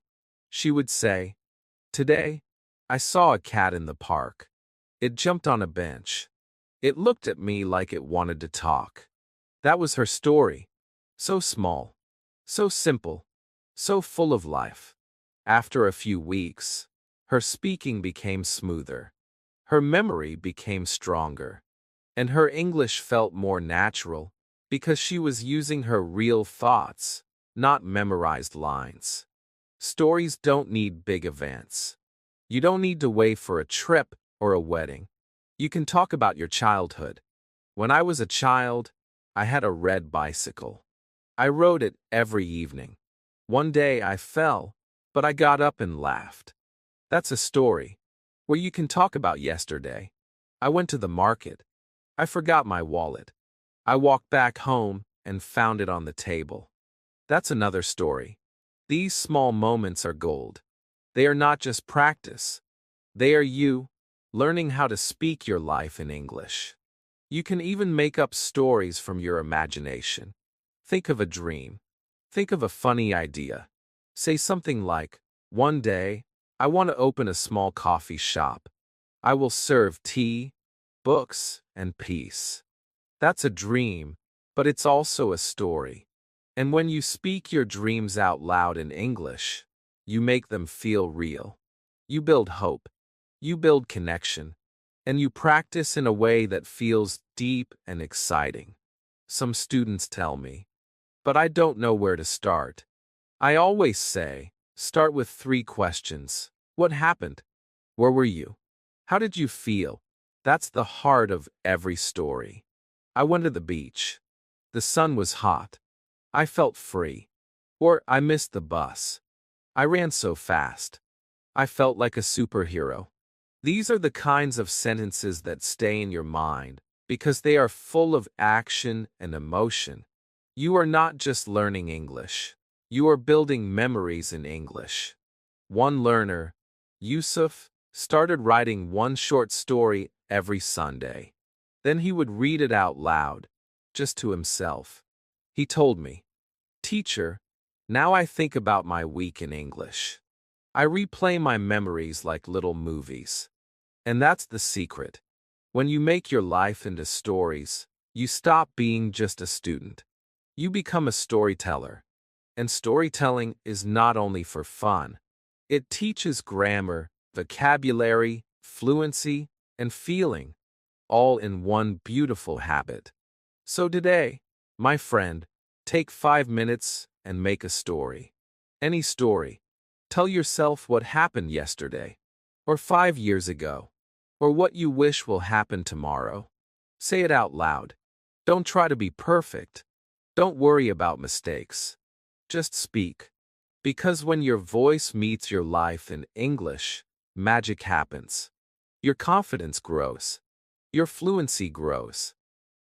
She would say, "Today, I saw a cat in the park. It jumped on a bench. It looked at me like it wanted to talk." That was her story. So small, so simple, so full of life. After a few weeks, her speaking became smoother. Her memory became stronger. And her English felt more natural because she was using her real thoughts, not memorized lines. Stories don't need big events. You don't need to wait for a trip or a wedding. You can talk about your childhood. When I was a child, I had a red bicycle. I rode it every evening. One day I fell, but I got up and laughed. That's a story where you can talk about yesterday. I went to the market. I forgot my wallet. I walked back home and found it on the table. That's another story. These small moments are gold. They are not just practice. They are you learning how to speak your life in English. You can even make up stories from your imagination. Think of a dream. Think of a funny idea. Say something like, "One day, I want to open a small coffee shop. I will serve tea, books, and peace." That's a dream, but it's also a story. And when you speak your dreams out loud in English, you make them feel real. You build hope. You build connection. And you practice in a way that feels deep and exciting. Some students tell me, "But I don't know where to start." I always say, start with 3 questions. What happened? Where were you? How did you feel? That's the heart of every story. I went to the beach. The sun was hot. I felt free. Or I missed the bus. I ran so fast. I felt like a superhero. These are the kinds of sentences that stay in your mind because they are full of action and emotion. You are not just learning English. You are building memories in English. One learner, Yusuf, started writing one short story every Sunday. Then he would read it out loud, just to himself. He told me, "Teacher, now I think about my week in English. I replay my memories like little movies." And that's the secret. When you make your life into stories, you stop being just a student. You become a storyteller. And storytelling is not only for fun. It teaches grammar, vocabulary, fluency, and feeling, all in one beautiful habit. So today, my friend, take 5 minutes and make a story. Any story. Tell yourself what happened yesterday, or 5 years ago, or what you wish will happen tomorrow. Say it out loud. Don't try to be perfect. Don't worry about mistakes. Just speak. Because when your voice meets your life in English, magic happens. Your confidence grows. Your fluency grows.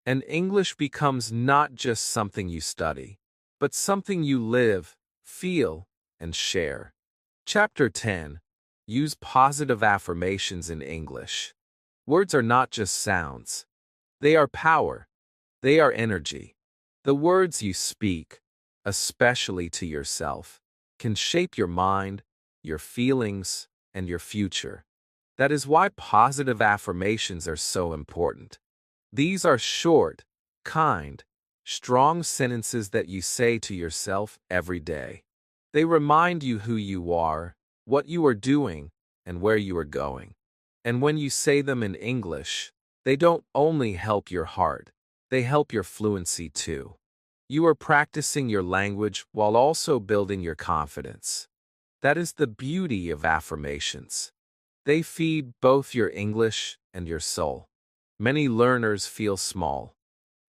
And English becomes not just something you study, but something you live, feel, and share. Chapter 10. Use positive affirmations in English. Words are not just sounds. They are power. They are energy. The words you speak, especially to yourself, can shape your mind, your feelings, and your future. That is why positive affirmations are so important. These are short, kind, strong sentences that you say to yourself every day. They remind you who you are, what you are doing, and where you are going. And when you say them in English, they don't only help your heart, they help your fluency too. You are practicing your language while also building your confidence. That is the beauty of affirmations. They feed both your English and your soul. Many learners feel small.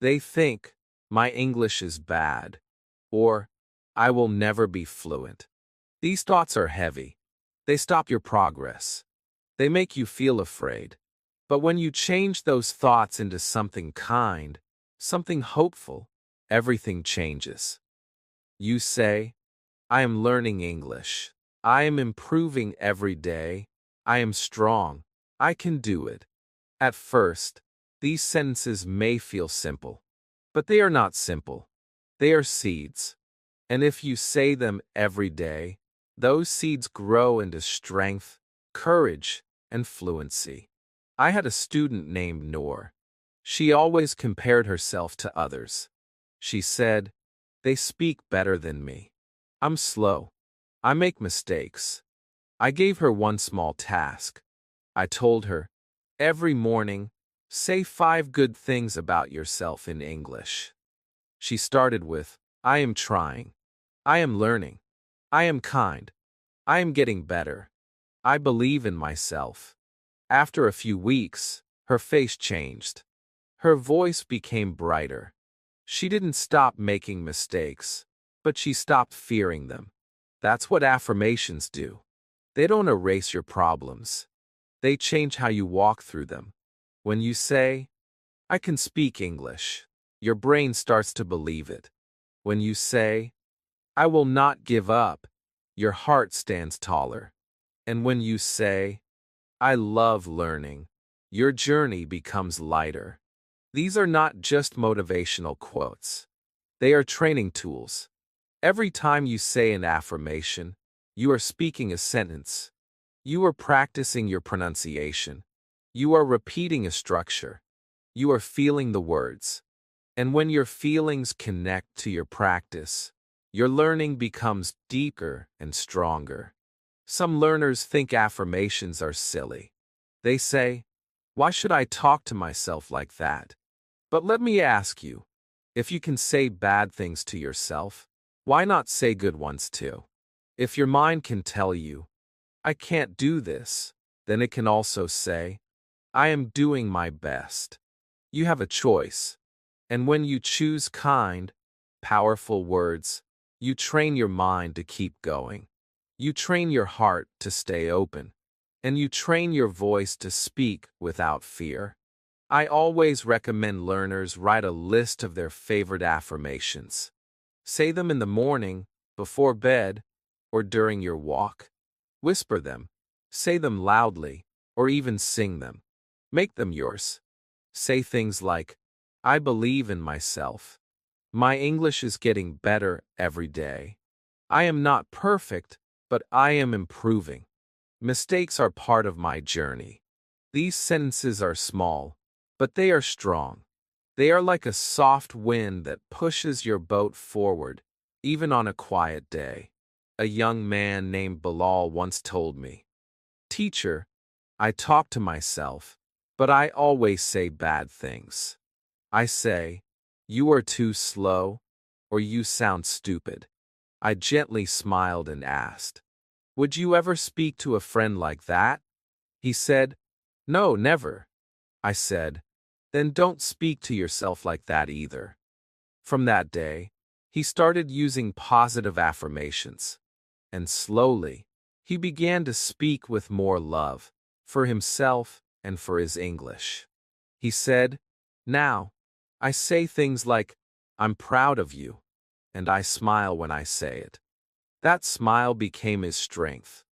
They think, "My English is bad," or "I will never be fluent." These thoughts are heavy. They stop your progress. They make you feel afraid. But when you change those thoughts into something kind, something hopeful, everything changes. You say, "I am learning English. I am improving every day. I am strong. I can do it." At first, these sentences may feel simple, but they are not simple. They are seeds. And if you say them every day, those seeds grow into strength, courage, and fluency. I had a student named Noor. She always compared herself to others. She said, "They speak better than me. I'm slow. I make mistakes." I gave her one small task. I told her, "Every morning, say 5 good things about yourself in English." She started with, "I am trying. I am learning. I am kind. I am getting better. I believe in myself." After a few weeks, her face changed. Her voice became brighter. She didn't stop making mistakes, but she stopped fearing them. That's what affirmations do. They don't erase your problems. They change how you walk through them. When you say, "I can speak English," your brain starts to believe it. When you say, "I will not give up," your heart stands taller. And when you say, "I love learning," your journey becomes lighter. These are not just motivational quotes. They are training tools. Every time you say an affirmation, you are speaking a sentence. You are practicing your pronunciation. You are repeating a structure. You are feeling the words. And when your feelings connect to your practice, your learning becomes deeper and stronger. Some learners think affirmations are silly. They say, "Why should I talk to myself like that?" But let me ask you, if you can say bad things to yourself, why not say good ones too? If your mind can tell you, "I can't do this," then it can also say, "I am doing my best." You have a choice. And when you choose kind, powerful words, you train your mind to keep going. You train your heart to stay open. And you train your voice to speak without fear. I always recommend learners write a list of their favorite affirmations. Say them in the morning, before bed, or during your walk. Whisper them. Say them loudly, or even sing them. Make them yours. Say things like, "I believe in myself. My English is getting better every day. I am not perfect, but I am improving. Mistakes are part of my journey." These sentences are small, but they are strong. They are like a soft wind that pushes your boat forward, even on a quiet day. A young man named Bilal once told me, "Teacher, I talk to myself, but I always say bad things. I say, 'You are too slow,' or 'You sound stupid.'" I gently smiled and asked, "Would you ever speak to a friend like that?" He said, "No, never." I said, "Then don't speak to yourself like that either." From that day, he started using positive affirmations. And slowly, he began to speak with more love, for himself and for his English. He said, "Now, I say things like, 'I'm proud of you,' and I smile when I say it." That smile became his strength,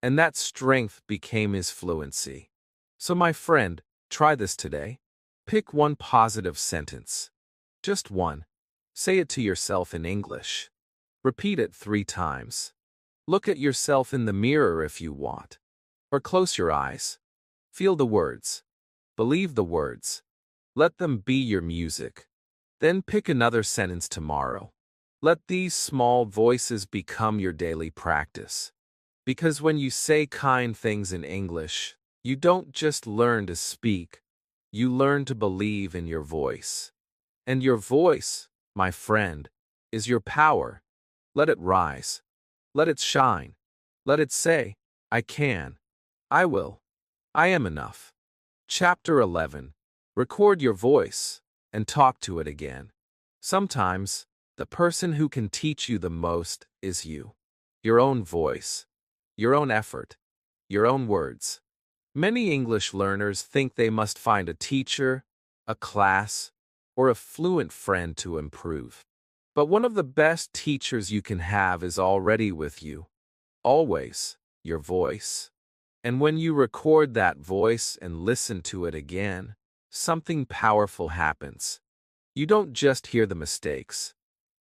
and that strength became his fluency. So my friend, try this today. Pick one positive sentence. Just one. Say it to yourself in English. Repeat it 3 times. Look at yourself in the mirror if you want. Or close your eyes. Feel the words. Believe the words. Let them be your music. Then pick another sentence tomorrow. Let these small voices become your daily practice. Because when you say kind things in English, you don't just learn to speak, you learn to believe in your voice. And your voice, my friend, is your power. Let it rise. Let it shine. Let it say, "I can. I will. I am enough." Chapter 11. Record your voice and talk to it again. Sometimes, the person who can teach you the most is you. Your own voice. Your own effort. Your own words. Many English learners think they must find a teacher, a class, or a fluent friend to improve. But one of the best teachers you can have is already with you. Always, your voice. And when you record that voice and listen to it again, something powerful happens. You don't just hear the mistakes.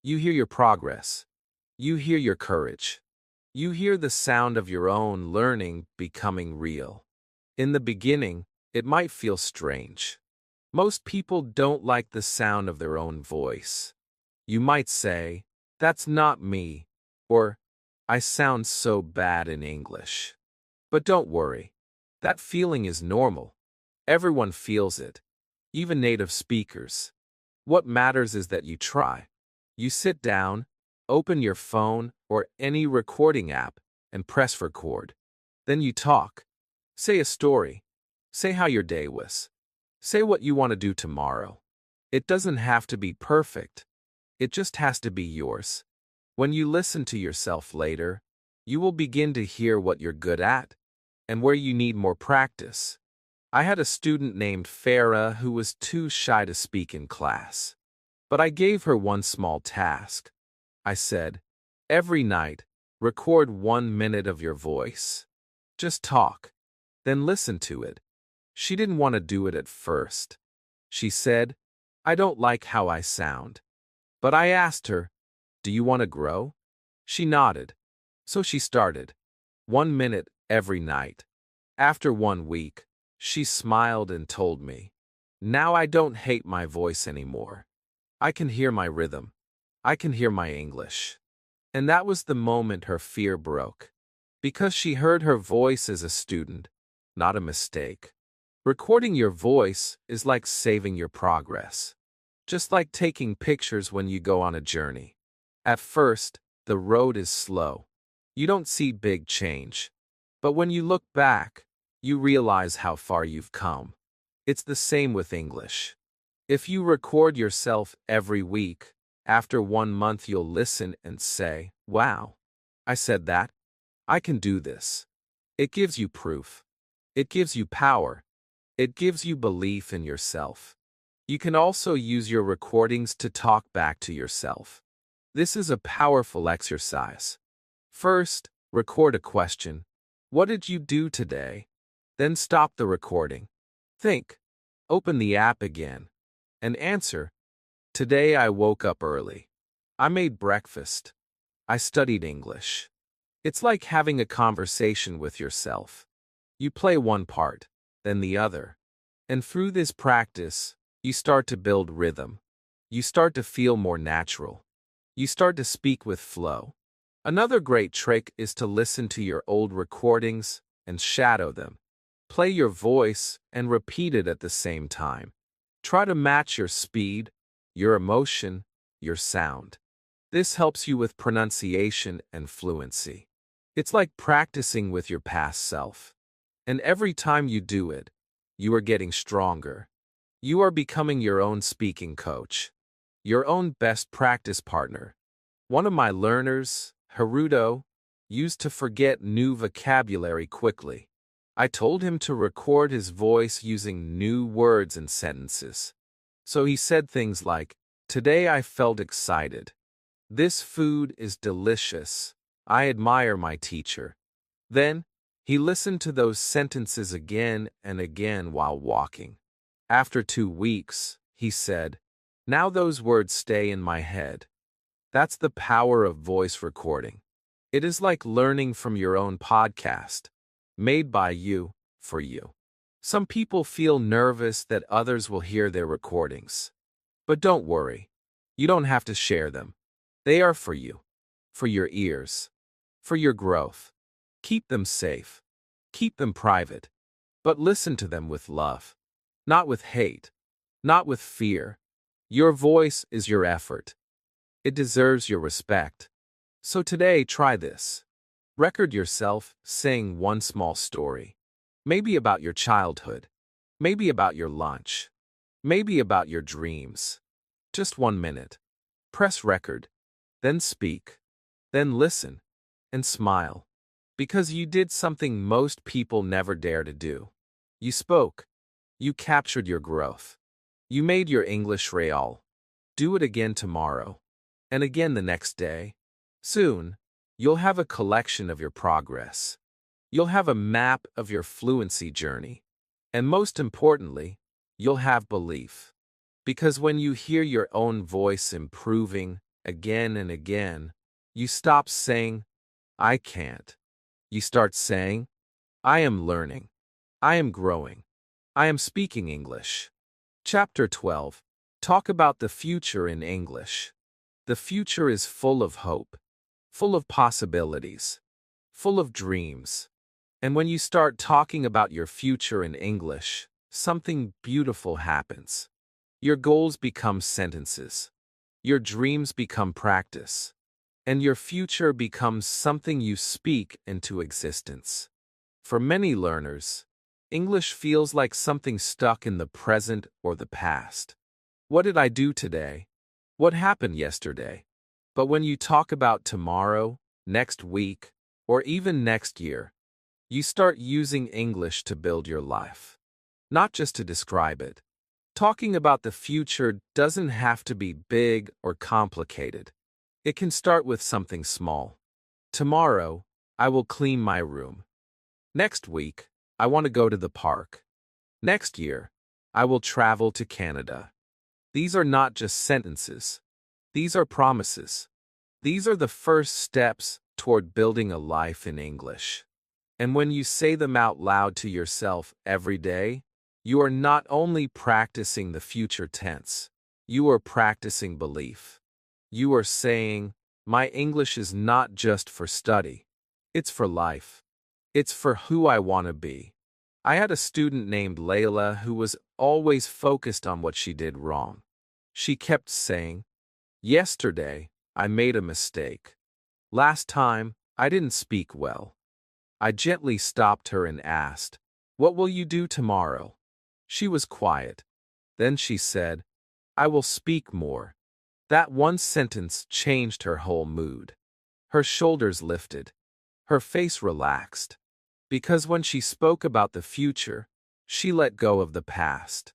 You hear your progress. You hear your courage. You hear the sound of your own learning becoming real. In the beginning, it might feel strange. Most people don't like the sound of their own voice. You might say, "That's not me," or "I sound so bad in English." But don't worry. That feeling is normal. Everyone feels it, even native speakers. What matters is that you try. You sit down, open your phone or any recording app, and press record. Then you talk. Say a story. Say how your day was. Say what you want to do tomorrow. It doesn't have to be perfect. It just has to be yours. When you listen to yourself later, you will begin to hear what you're good at and where you need more practice. I had a student named Farah who was too shy to speak in class. But I gave her one small task. I said, "Every night, record 1 minute of your voice. Just talk. Then listen to it." She didn't want to do it at first. She said, I don't like how I sound. But I asked her, do you want to grow? She nodded. So she started. 1 minute every night. After 1 week, she smiled and told me, now I don't hate my voice anymore. I can hear my rhythm. I can hear my English. And that was the moment her fear broke. Because she heard her voice as a student, not a mistake. Recording your voice is like saving your progress. Just like taking pictures when you go on a journey. At first, the road is slow. You don't see big change. But when you look back, you realize how far you've come. It's the same with English. If you record yourself every week, after 1 month you'll listen and say, wow, I said that. I can do this. It gives you proof. It gives you power. It gives you belief in yourself. You can also use your recordings to talk back to yourself. This is a powerful exercise. First, record a question. What did you do today? Then stop the recording. Think. Open the app again. And answer. Today I woke up early. I made breakfast. I studied English. It's like having a conversation with yourself. You play one part, then the other. And through this practice, you start to build rhythm. You start to feel more natural. You start to speak with flow. Another great trick is to listen to your old recordings and shadow them. Play your voice and repeat it at the same time. Try to match your speed, your emotion, your sound. This helps you with pronunciation and fluency. It's like practicing with your past self. And every time you do it, you are getting stronger. You are becoming your own speaking coach, your own best practice partner. One of my learners, Haruto, used to forget new vocabulary quickly. I told him to record his voice using new words and sentences. So he said things like, today I felt excited. This food is delicious. I admire my teacher. Then, he listened to those sentences again and again while walking. After 2 weeks, he said, now those words stay in my head. That's the power of voice recording. It is like learning from your own podcast, made by you, for you. Some people feel nervous that others will hear their recordings. But don't worry. You don't have to share them. They are for you, for your ears, for your growth. Keep them safe. Keep them private. But listen to them with love. Not with hate. Not with fear. Your voice is your effort. It deserves your respect. So today, try this. Record yourself saying one small story. Maybe about your childhood. Maybe about your lunch. Maybe about your dreams. Just 1 minute. Press record. Then speak. Then listen. And smile. Because you did something most people never dare to do. You spoke. You captured your growth. You made your English real. Do it again tomorrow. And again the next day. Soon, you'll have a collection of your progress. You'll have a map of your fluency journey. And most importantly, you'll have belief. Because when you hear your own voice improving again and again, you stop saying, I can't. You start saying, I am learning. I am growing. I am speaking English. Chapter 12. Talk about the future in English. The future is full of hope, full of possibilities, full of dreams. And when you start talking about your future in English, something beautiful happens. Your goals become sentences. Your dreams become practice. And your future becomes something you speak into existence. For many learners, English feels like something stuck in the present or the past. What did I do today? What happened yesterday? But when you talk about tomorrow, next week, or even next year, you start using English to build your life, not just to describe it. Talking about the future doesn't have to be big or complicated. It can start with something small. Tomorrow, I will clean my room. Next week, I want to go to the park. Next year, I will travel to Canada. These are not just sentences. These are promises. These are the first steps toward building a life in English. And when you say them out loud to yourself every day, you are not only practicing the future tense, you are practicing belief. You are saying, my English is not just for study. It's for life. It's for who I want to be. I had a student named Layla who was always focused on what she did wrong. She kept saying, yesterday, I made a mistake. Last time, I didn't speak well. I gently stopped her and asked, what will you do tomorrow? She was quiet. Then she said, I will speak more. That one sentence changed her whole mood. Her shoulders lifted. Her face relaxed. Because when she spoke about the future, she let go of the past.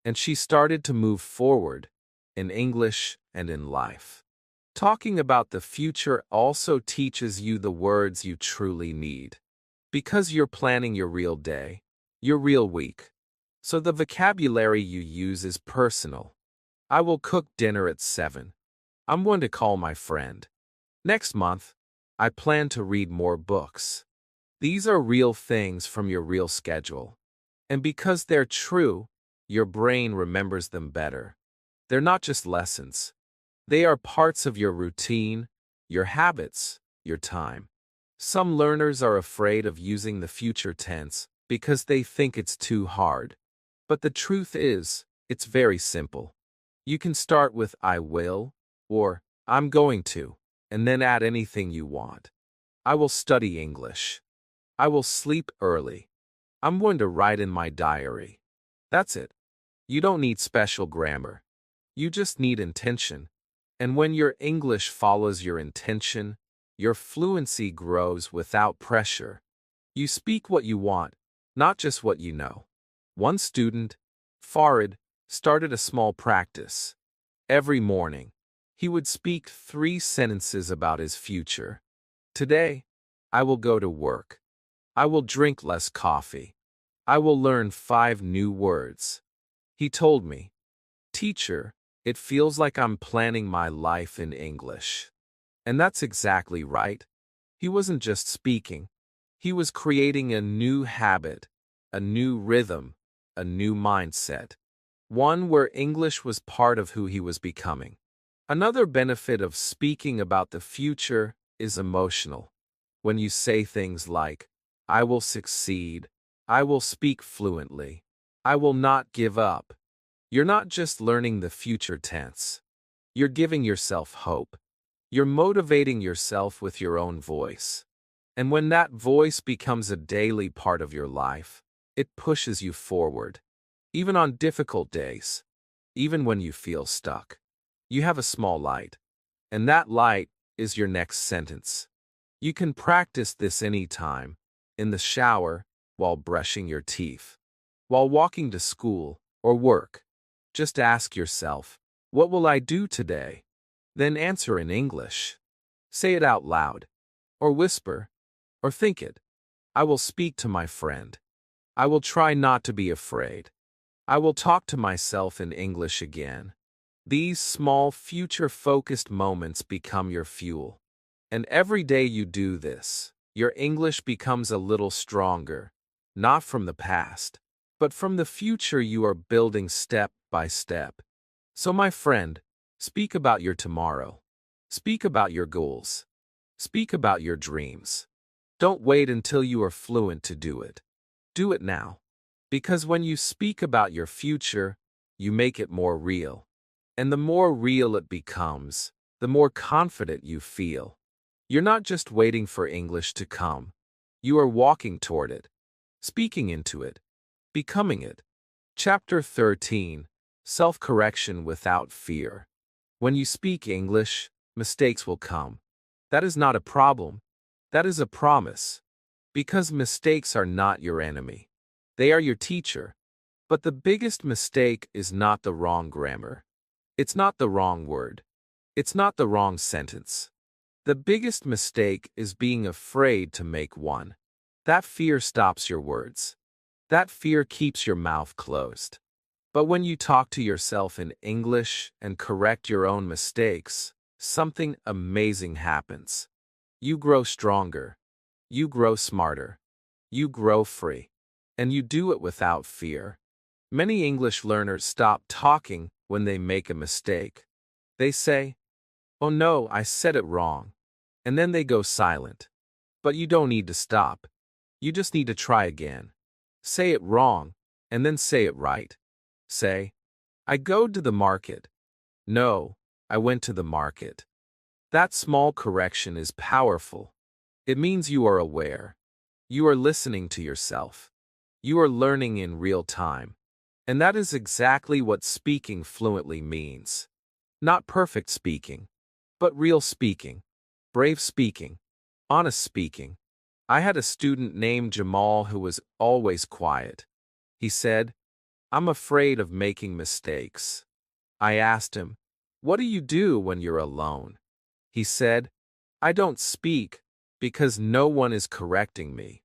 And she started to move forward, in English and in life. Talking about the future also teaches you the words you truly need. Because you're planning your real day, your real week. So the vocabulary you use is personal. I will cook dinner at 7. I'm going to call my friend. Next month, I plan to read more books. These are real things from your real schedule. And because they're true, your brain remembers them better. They're not just lessons. They are parts of your routine, your habits, your time. Some learners are afraid of using the future tense because they think it's too hard. But the truth is, it's very simple. You can start with I will, or I'm going to, and then add anything you want. I will study English. I will sleep early. I'm going to write in my diary. That's it. You don't need special grammar. You just need intention. And when your English follows your intention, your fluency grows without pressure. You speak what you want, not just what you know. One student, Farid, started a small practice. Every morning, he would speak 3 sentences about his future. Today, I will go to work. I will drink less coffee. I will learn 5 new words. He told me, Teacher, it feels like I'm planning my life in English. And that's exactly right. He wasn't just speaking. He was creating a new habit, a new rhythm, a new mindset. One where English was part of who he was becoming. Another benefit of speaking about the future is emotional. When you say things like, I will succeed, I will speak fluently, I will not give up, you're not just learning the future tense. You're giving yourself hope. You're motivating yourself with your own voice. And when that voice becomes a daily part of your life, it pushes you forward. Even on difficult days, even when you feel stuck, you have a small light. And that light is your next sentence. You can practice this anytime, in the shower, while brushing your teeth, while walking to school or work. Just ask yourself, what will I do today? Then answer in English. Say it out loud, or whisper, or think it. I will speak to my friend. I will try not to be afraid. I will talk to myself in English again. These small future-focused moments become your fuel. And every day you do this, your English becomes a little stronger, not from the past, but from the future you are building step by step. So my friend, speak about your tomorrow. Speak about your goals. Speak about your dreams. Don't wait until you are fluent to do it. Do it now. Because when you speak about your future, you make it more real. And the more real it becomes, the more confident you feel. You're not just waiting for English to come. You are walking toward it, speaking into it, becoming it. Chapter 13, Self-Correction Without Fear. When you speak English, mistakes will come. That is not a problem. That is a promise. Because mistakes are not your enemy. They are your teacher. But the biggest mistake is not the wrong grammar. It's not the wrong word. It's not the wrong sentence. The biggest mistake is being afraid to make one. That fear stops your words. That fear keeps your mouth closed. But when you talk to yourself in English and correct your own mistakes, something amazing happens. You grow stronger. You grow smarter. You grow free. And you do it without fear. Many English learners stop talking when they make a mistake. They say, "Oh no, I said it wrong." And then they go silent. But you don't need to stop. You just need to try again. Say it wrong, and then say it right. Say, "I go to the market." No, "I went to the market." That small correction is powerful. It means you are aware. You are listening to yourself. You are learning in real time. And that is exactly what speaking fluently means. Not perfect speaking, but real speaking, brave speaking, honest speaking. I had a student named Jamal who was always quiet. He said, "I'm afraid of making mistakes." I asked him, "What do you do when you're alone?" He said, "I don't speak because no one is correcting me."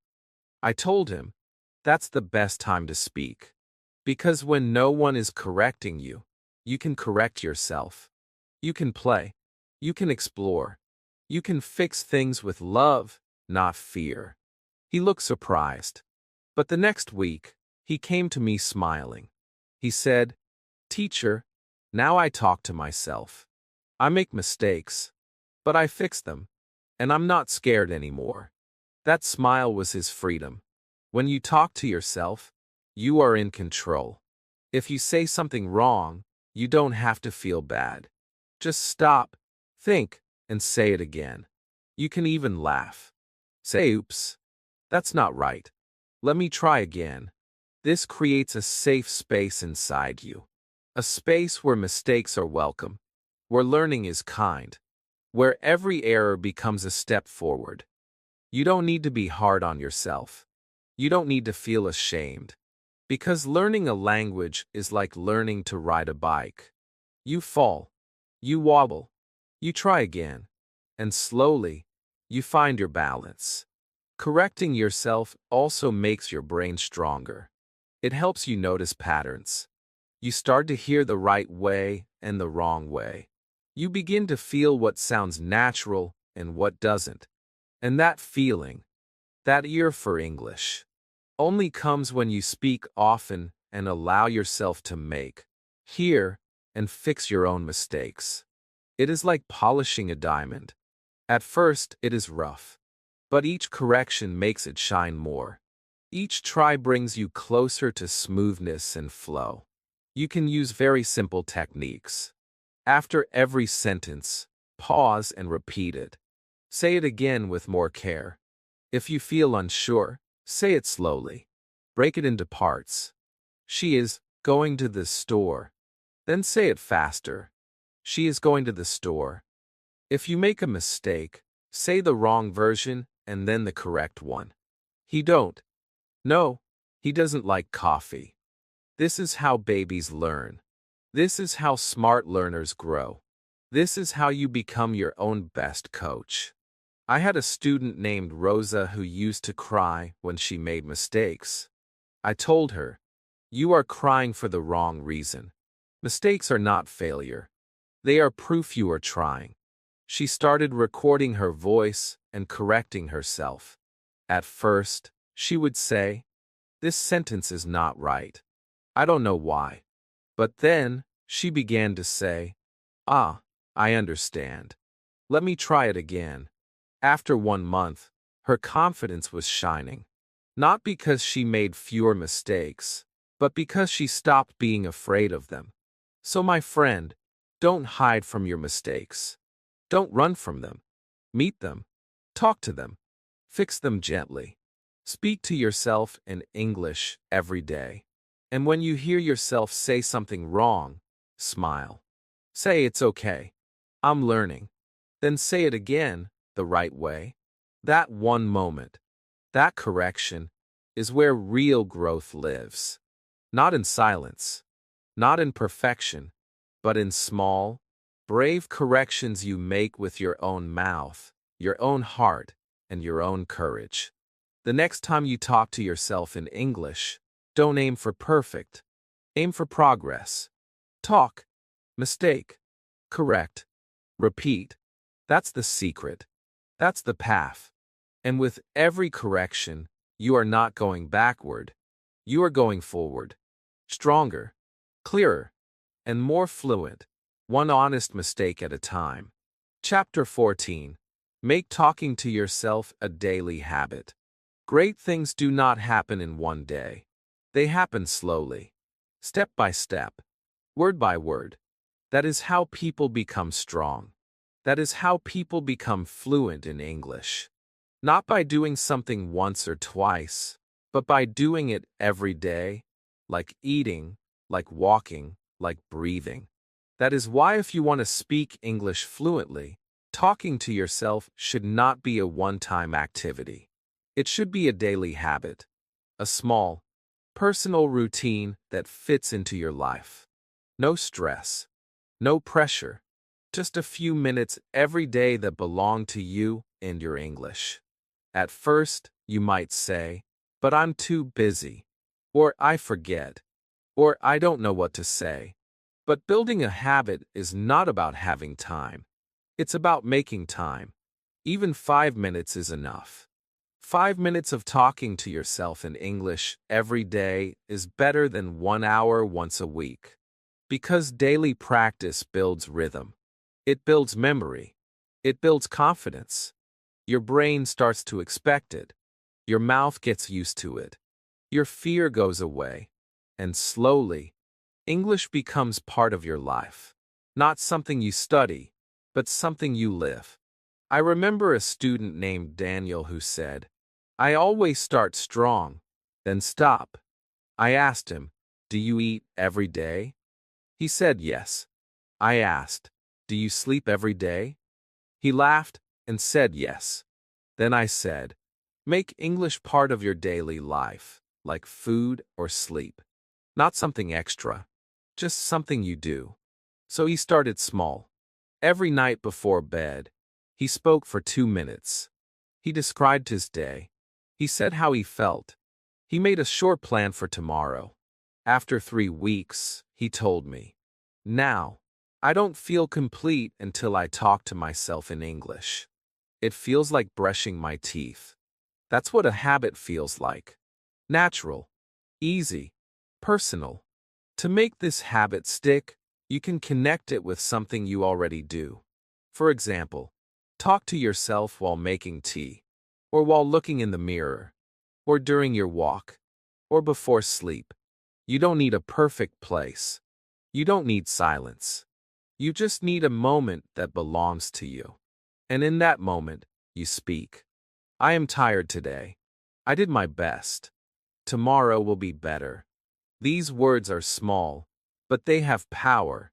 I told him, "That's the best time to speak. Because when no one is correcting you, you can correct yourself. You can play. You can explore. You can fix things with love, not fear." He looked surprised. But the next week, he came to me smiling. He said, "Teacher, now I talk to myself. I make mistakes, but I fix them, and I'm not scared anymore." That smile was his freedom. When you talk to yourself, you are in control. If you say something wrong, you don't have to feel bad. Just stop, think, and say it again. You can even laugh. Say, "Oops, that's not right. Let me try again." This creates a safe space inside you. A space where mistakes are welcome, where learning is kind, where every error becomes a step forward. You don't need to be hard on yourself. You don't need to feel ashamed. Because learning a language is like learning to ride a bike. You fall, you wobble, you try again, and slowly, you find your balance. Correcting yourself also makes your brain stronger. It helps you notice patterns. You start to hear the right way and the wrong way. You begin to feel what sounds natural and what doesn't. And that feeling, that ear for English, only comes when you speak often and allow yourself to make, hear, and fix your own mistakes. It is like polishing a diamond. At first, it is rough, but each correction makes it shine more. Each try brings you closer to smoothness and flow. You can use very simple techniques. After every sentence, pause and repeat it. Say it again with more care. If you feel unsure, say it slowly. Break it into parts. "She is going to the store." Then say it faster. "She is going to the store." If you make a mistake, say the wrong version and then the correct one. "He don't." "No, he doesn't like coffee." This is how babies learn. This is how smart learners grow. This is how you become your own best coach. I had a student named Rosa who used to cry when she made mistakes. I told her, "You are crying for the wrong reason. Mistakes are not failure. They are proof you are trying." She started recording her voice and correcting herself. At first, she would say, "This sentence is not right. I don't know why." But then, she began to say, "Ah, I understand. Let me try it again." After 1 month, her confidence was shining. Not because she made fewer mistakes, but because she stopped being afraid of them. So my friend, don't hide from your mistakes. Don't run from them. Meet them. Talk to them. Fix them gently. Speak to yourself in English every day. And when you hear yourself say something wrong, smile. Say, "It's okay. I'm learning." Then say it again, the right way. That one moment, that correction, is where real growth lives. Not in silence, not in perfection, but in small, brave corrections you make with your own mouth, your own heart, and your own courage. The next time you talk to yourself in English, don't aim for perfect. Aim for progress. Talk. Mistake. Correct. Repeat. That's the secret. That's the path. And with every correction, you are not going backward. You are going forward. Stronger, clearer, and more fluent, one honest mistake at a time. Chapter 14. Make talking to yourself a daily habit. Great things do not happen in one day. They happen slowly, step by step, word by word. That is how people become strong. That is how people become fluent in English. Not by doing something once or twice, but by doing it every day, like eating, like walking, like breathing. That is why if you want to speak English fluently, talking to yourself should not be a one-time activity. It should be a daily habit, a small, personal routine that fits into your life. No stress, no pressure, just a few minutes every day that belong to you and your English. At first, you might say, "But I'm too busy," or "I forget," or "I don't know what to say." But building a habit is not about having time. It's about making time. Even 5 minutes is enough. 5 minutes of talking to yourself in English every day is better than 1 hour once a week. Because daily practice builds rhythm. It builds memory. It builds confidence. Your brain starts to expect it. Your mouth gets used to it. Your fear goes away. And slowly, English becomes part of your life. Not something you study, but something you live. I remember a student named Daniel who said, "I always start strong, then stop." I asked him, "Do you eat every day?" He said yes. I asked, "Do you sleep every day?" He laughed and said yes. Then I said, "Make English part of your daily life, like food or sleep. Not something extra, just something you do." So he started small. Every night before bed, he spoke for 2 minutes. He described his day. He said how he felt. He made a short plan for tomorrow. After 3 weeks, he told me, "Now, I don't feel complete until I talk to myself in English. It feels like brushing my teeth." That's what a habit feels like. Natural, easy, personal. To make this habit stick, you can connect it with something you already do. For example, talk to yourself while making tea, or while looking in the mirror, or during your walk, or before sleep. You don't need a perfect place. You don't need silence. You just need a moment that belongs to you. And in that moment, you speak. "I am tired today. I did my best. Tomorrow will be better." These words are small, but they have power.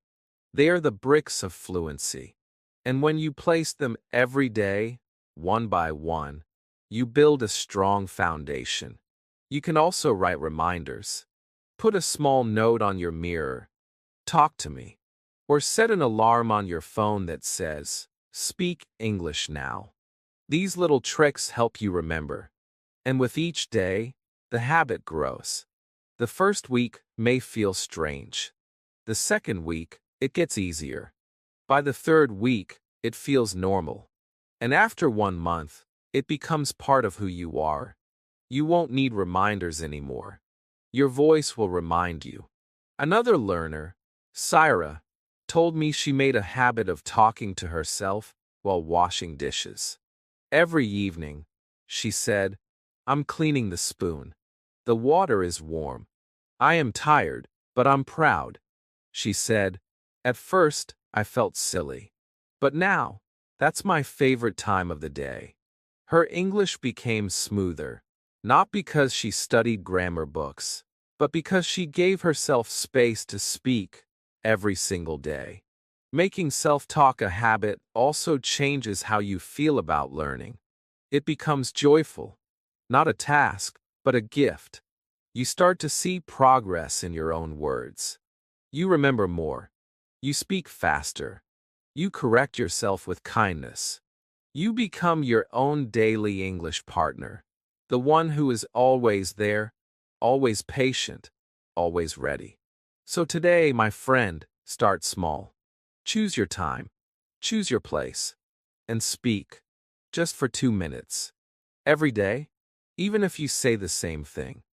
They are the bricks of fluency. And when you place them every day, one by one, you build a strong foundation. You can also write reminders. Put a small note on your mirror, "Talk to me," or set an alarm on your phone that says, "Speak English now." These little tricks help you remember. And with each day, the habit grows. The first week may feel strange. The second week, it gets easier. By the third week, it feels normal. And after 1 month, it becomes part of who you are. You won't need reminders anymore. Your voice will remind you. Another learner, Syra, told me she made a habit of talking to herself while washing dishes. Every evening, she said, "I'm cleaning the spoon. The water is warm. I am tired, but I'm proud." She said, "At first, I felt silly. But now, that's my favorite time of the day." Her English became smoother, not because she studied grammar books, but because she gave herself space to speak every single day. Making self-talk a habit also changes how you feel about learning. It becomes joyful, not a task, but a gift. You start to see progress in your own words. You remember more. You speak faster. You correct yourself with kindness. You become your own daily English partner, the one who is always there, always patient, always ready. So today, my friend, start small. Choose your time, choose your place, and speak, just for 2 minutes. Every day, even if you say the same thing,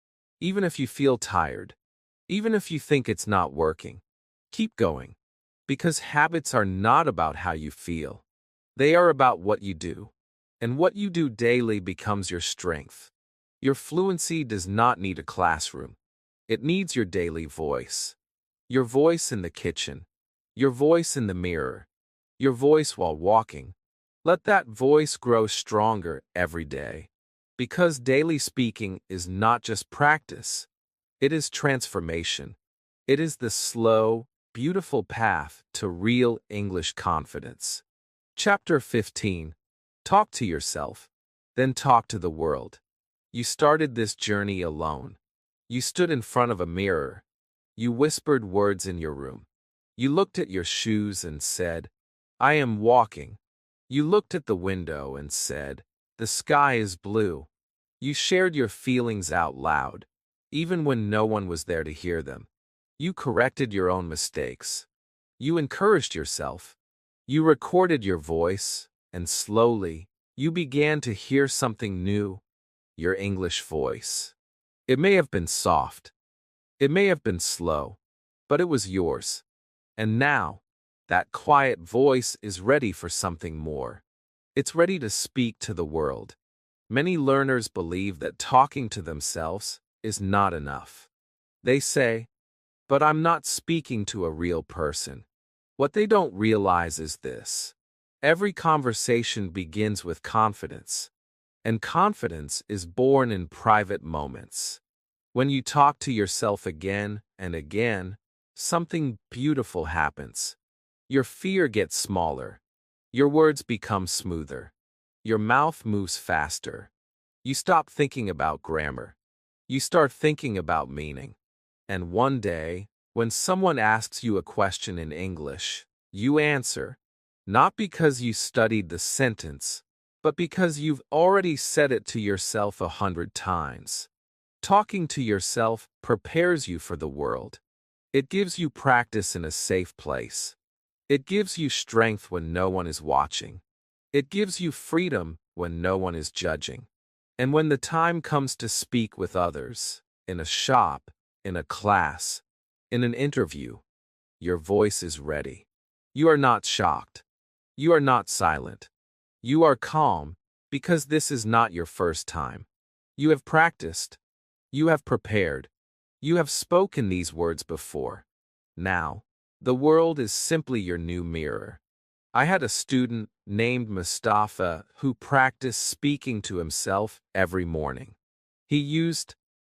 even if you feel tired, even if you think it's not working, keep going. Because habits are not about how you feel. They are about what you do. And what you do daily becomes your strength. Your fluency does not need a classroom. It needs your daily voice. Your voice in the kitchen. Your voice in the mirror. Your voice while walking. Let that voice grow stronger every day. Because daily speaking is not just practice. It is transformation. It is the slow, beautiful path to real English confidence. Chapter 15. Talk to yourself, then talk to the world. You started this journey alone. You stood in front of a mirror. You whispered words in your room. You looked at your shoes and said, I am walking. You looked at the window and said, the sky is blue. You shared your feelings out loud, even when no one was there to hear them. You corrected your own mistakes. You encouraged yourself. You recorded your voice, and slowly, you began to hear something new, your English voice. It may have been soft. It may have been slow, but it was yours. And now, that quiet voice is ready for something more. It's ready to speak to the world. Many learners believe that talking to themselves is not enough. They say, but I'm not speaking to a real person. What they don't realize is this. Every conversation begins with confidence, and confidence is born in private moments. When you talk to yourself again and again, something beautiful happens. Your fear gets smaller. Your words become smoother. Your mouth moves faster. You stop thinking about grammar. You start thinking about meaning. And one day, when someone asks you a question in English, you answer, not because you studied the sentence, but because you've already said it to yourself 100 times. Talking to yourself prepares you for the world. It gives you practice in a safe place. It gives you strength when no one is watching. It gives you freedom when no one is judging. And when the time comes to speak with others, in a shop, in a class, in an interview, your voice is ready. You are not shocked. You are not silent. You are calm because this is not your first time. You have practiced. You have prepared. You have spoken these words before. Now, the world is simply your new mirror. I had a student named Mustafa who practiced speaking to himself every morning. He used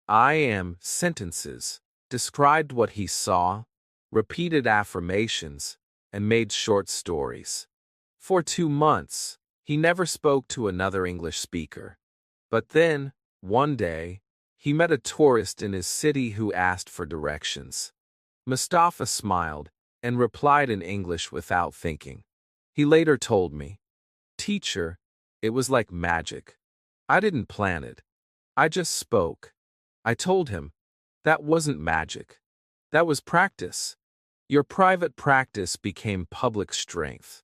I am sentences, described what he saw, repeated affirmations, and made short stories. For 2 months, he never spoke to another English speaker. But then, one day, he met a tourist in his city who asked for directions. Mustafa smiled and replied in English without thinking. He later told me, Teacher, it was like magic. I didn't plan it. I just spoke. I told him, that wasn't magic. That was practice. Your private practice became public strength.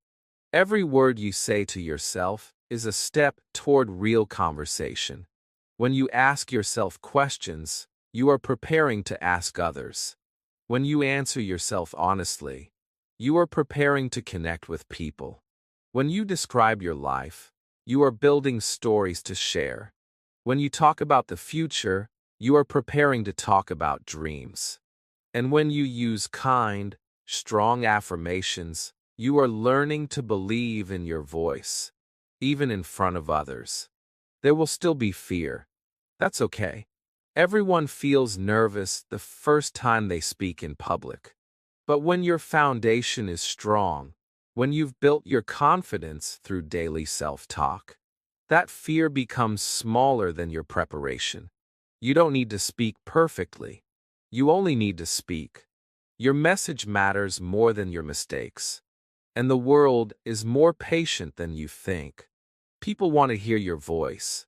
Every word you say to yourself is a step toward real conversation. When you ask yourself questions, you are preparing to ask others. When you answer yourself honestly, you are preparing to connect with people. When you describe your life, you are building stories to share. When you talk about the future, you are preparing to talk about dreams. And when you use kind, strong affirmations, you are learning to believe in your voice, even in front of others. There will still be fear. That's okay. Everyone feels nervous the first time they speak in public. But when your foundation is strong, when you've built your confidence through daily self-talk, that fear becomes smaller than your preparation. You don't need to speak perfectly. You only need to speak. Your message matters more than your mistakes. And the world is more patient than you think. People want to hear your voice.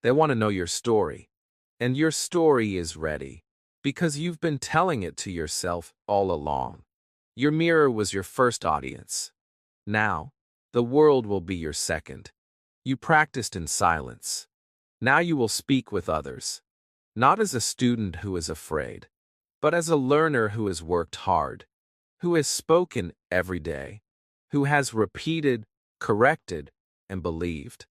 They want to know your story. And your story is ready. Because you've been telling it to yourself all along. Your mirror was your first audience. Now, the world will be your second. You practiced in silence. Now you will speak with others. Not as a student who is afraid, but as a learner who has worked hard, who has spoken every day, who has repeated, corrected, and believed.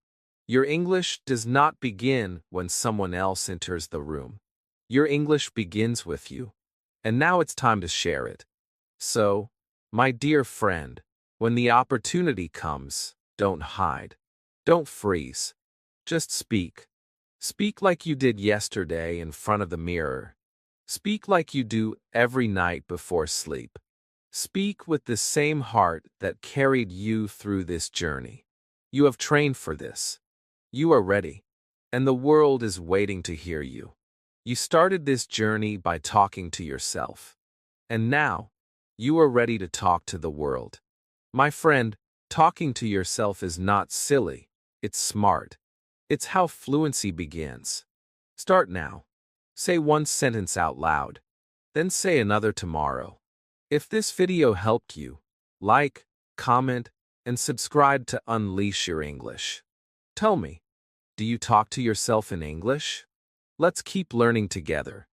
Your English does not begin when someone else enters the room. Your English begins with you. And now it's time to share it. So, my dear friend, when the opportunity comes, don't hide. Don't freeze. Just speak. Speak like you did yesterday in front of the mirror. Speak like you do every night before sleep. Speak with the same heart that carried you through this journey. You have trained for this. You are ready. And the world is waiting to hear you. You started this journey by talking to yourself. And now, you are ready to talk to the world. My friend, talking to yourself is not silly. It's smart. It's how fluency begins. Start now. Say one sentence out loud. Then say another tomorrow. If this video helped you, like, comment, and subscribe to Unleash Your English. Tell me, do you talk to yourself in English? Let's keep learning together.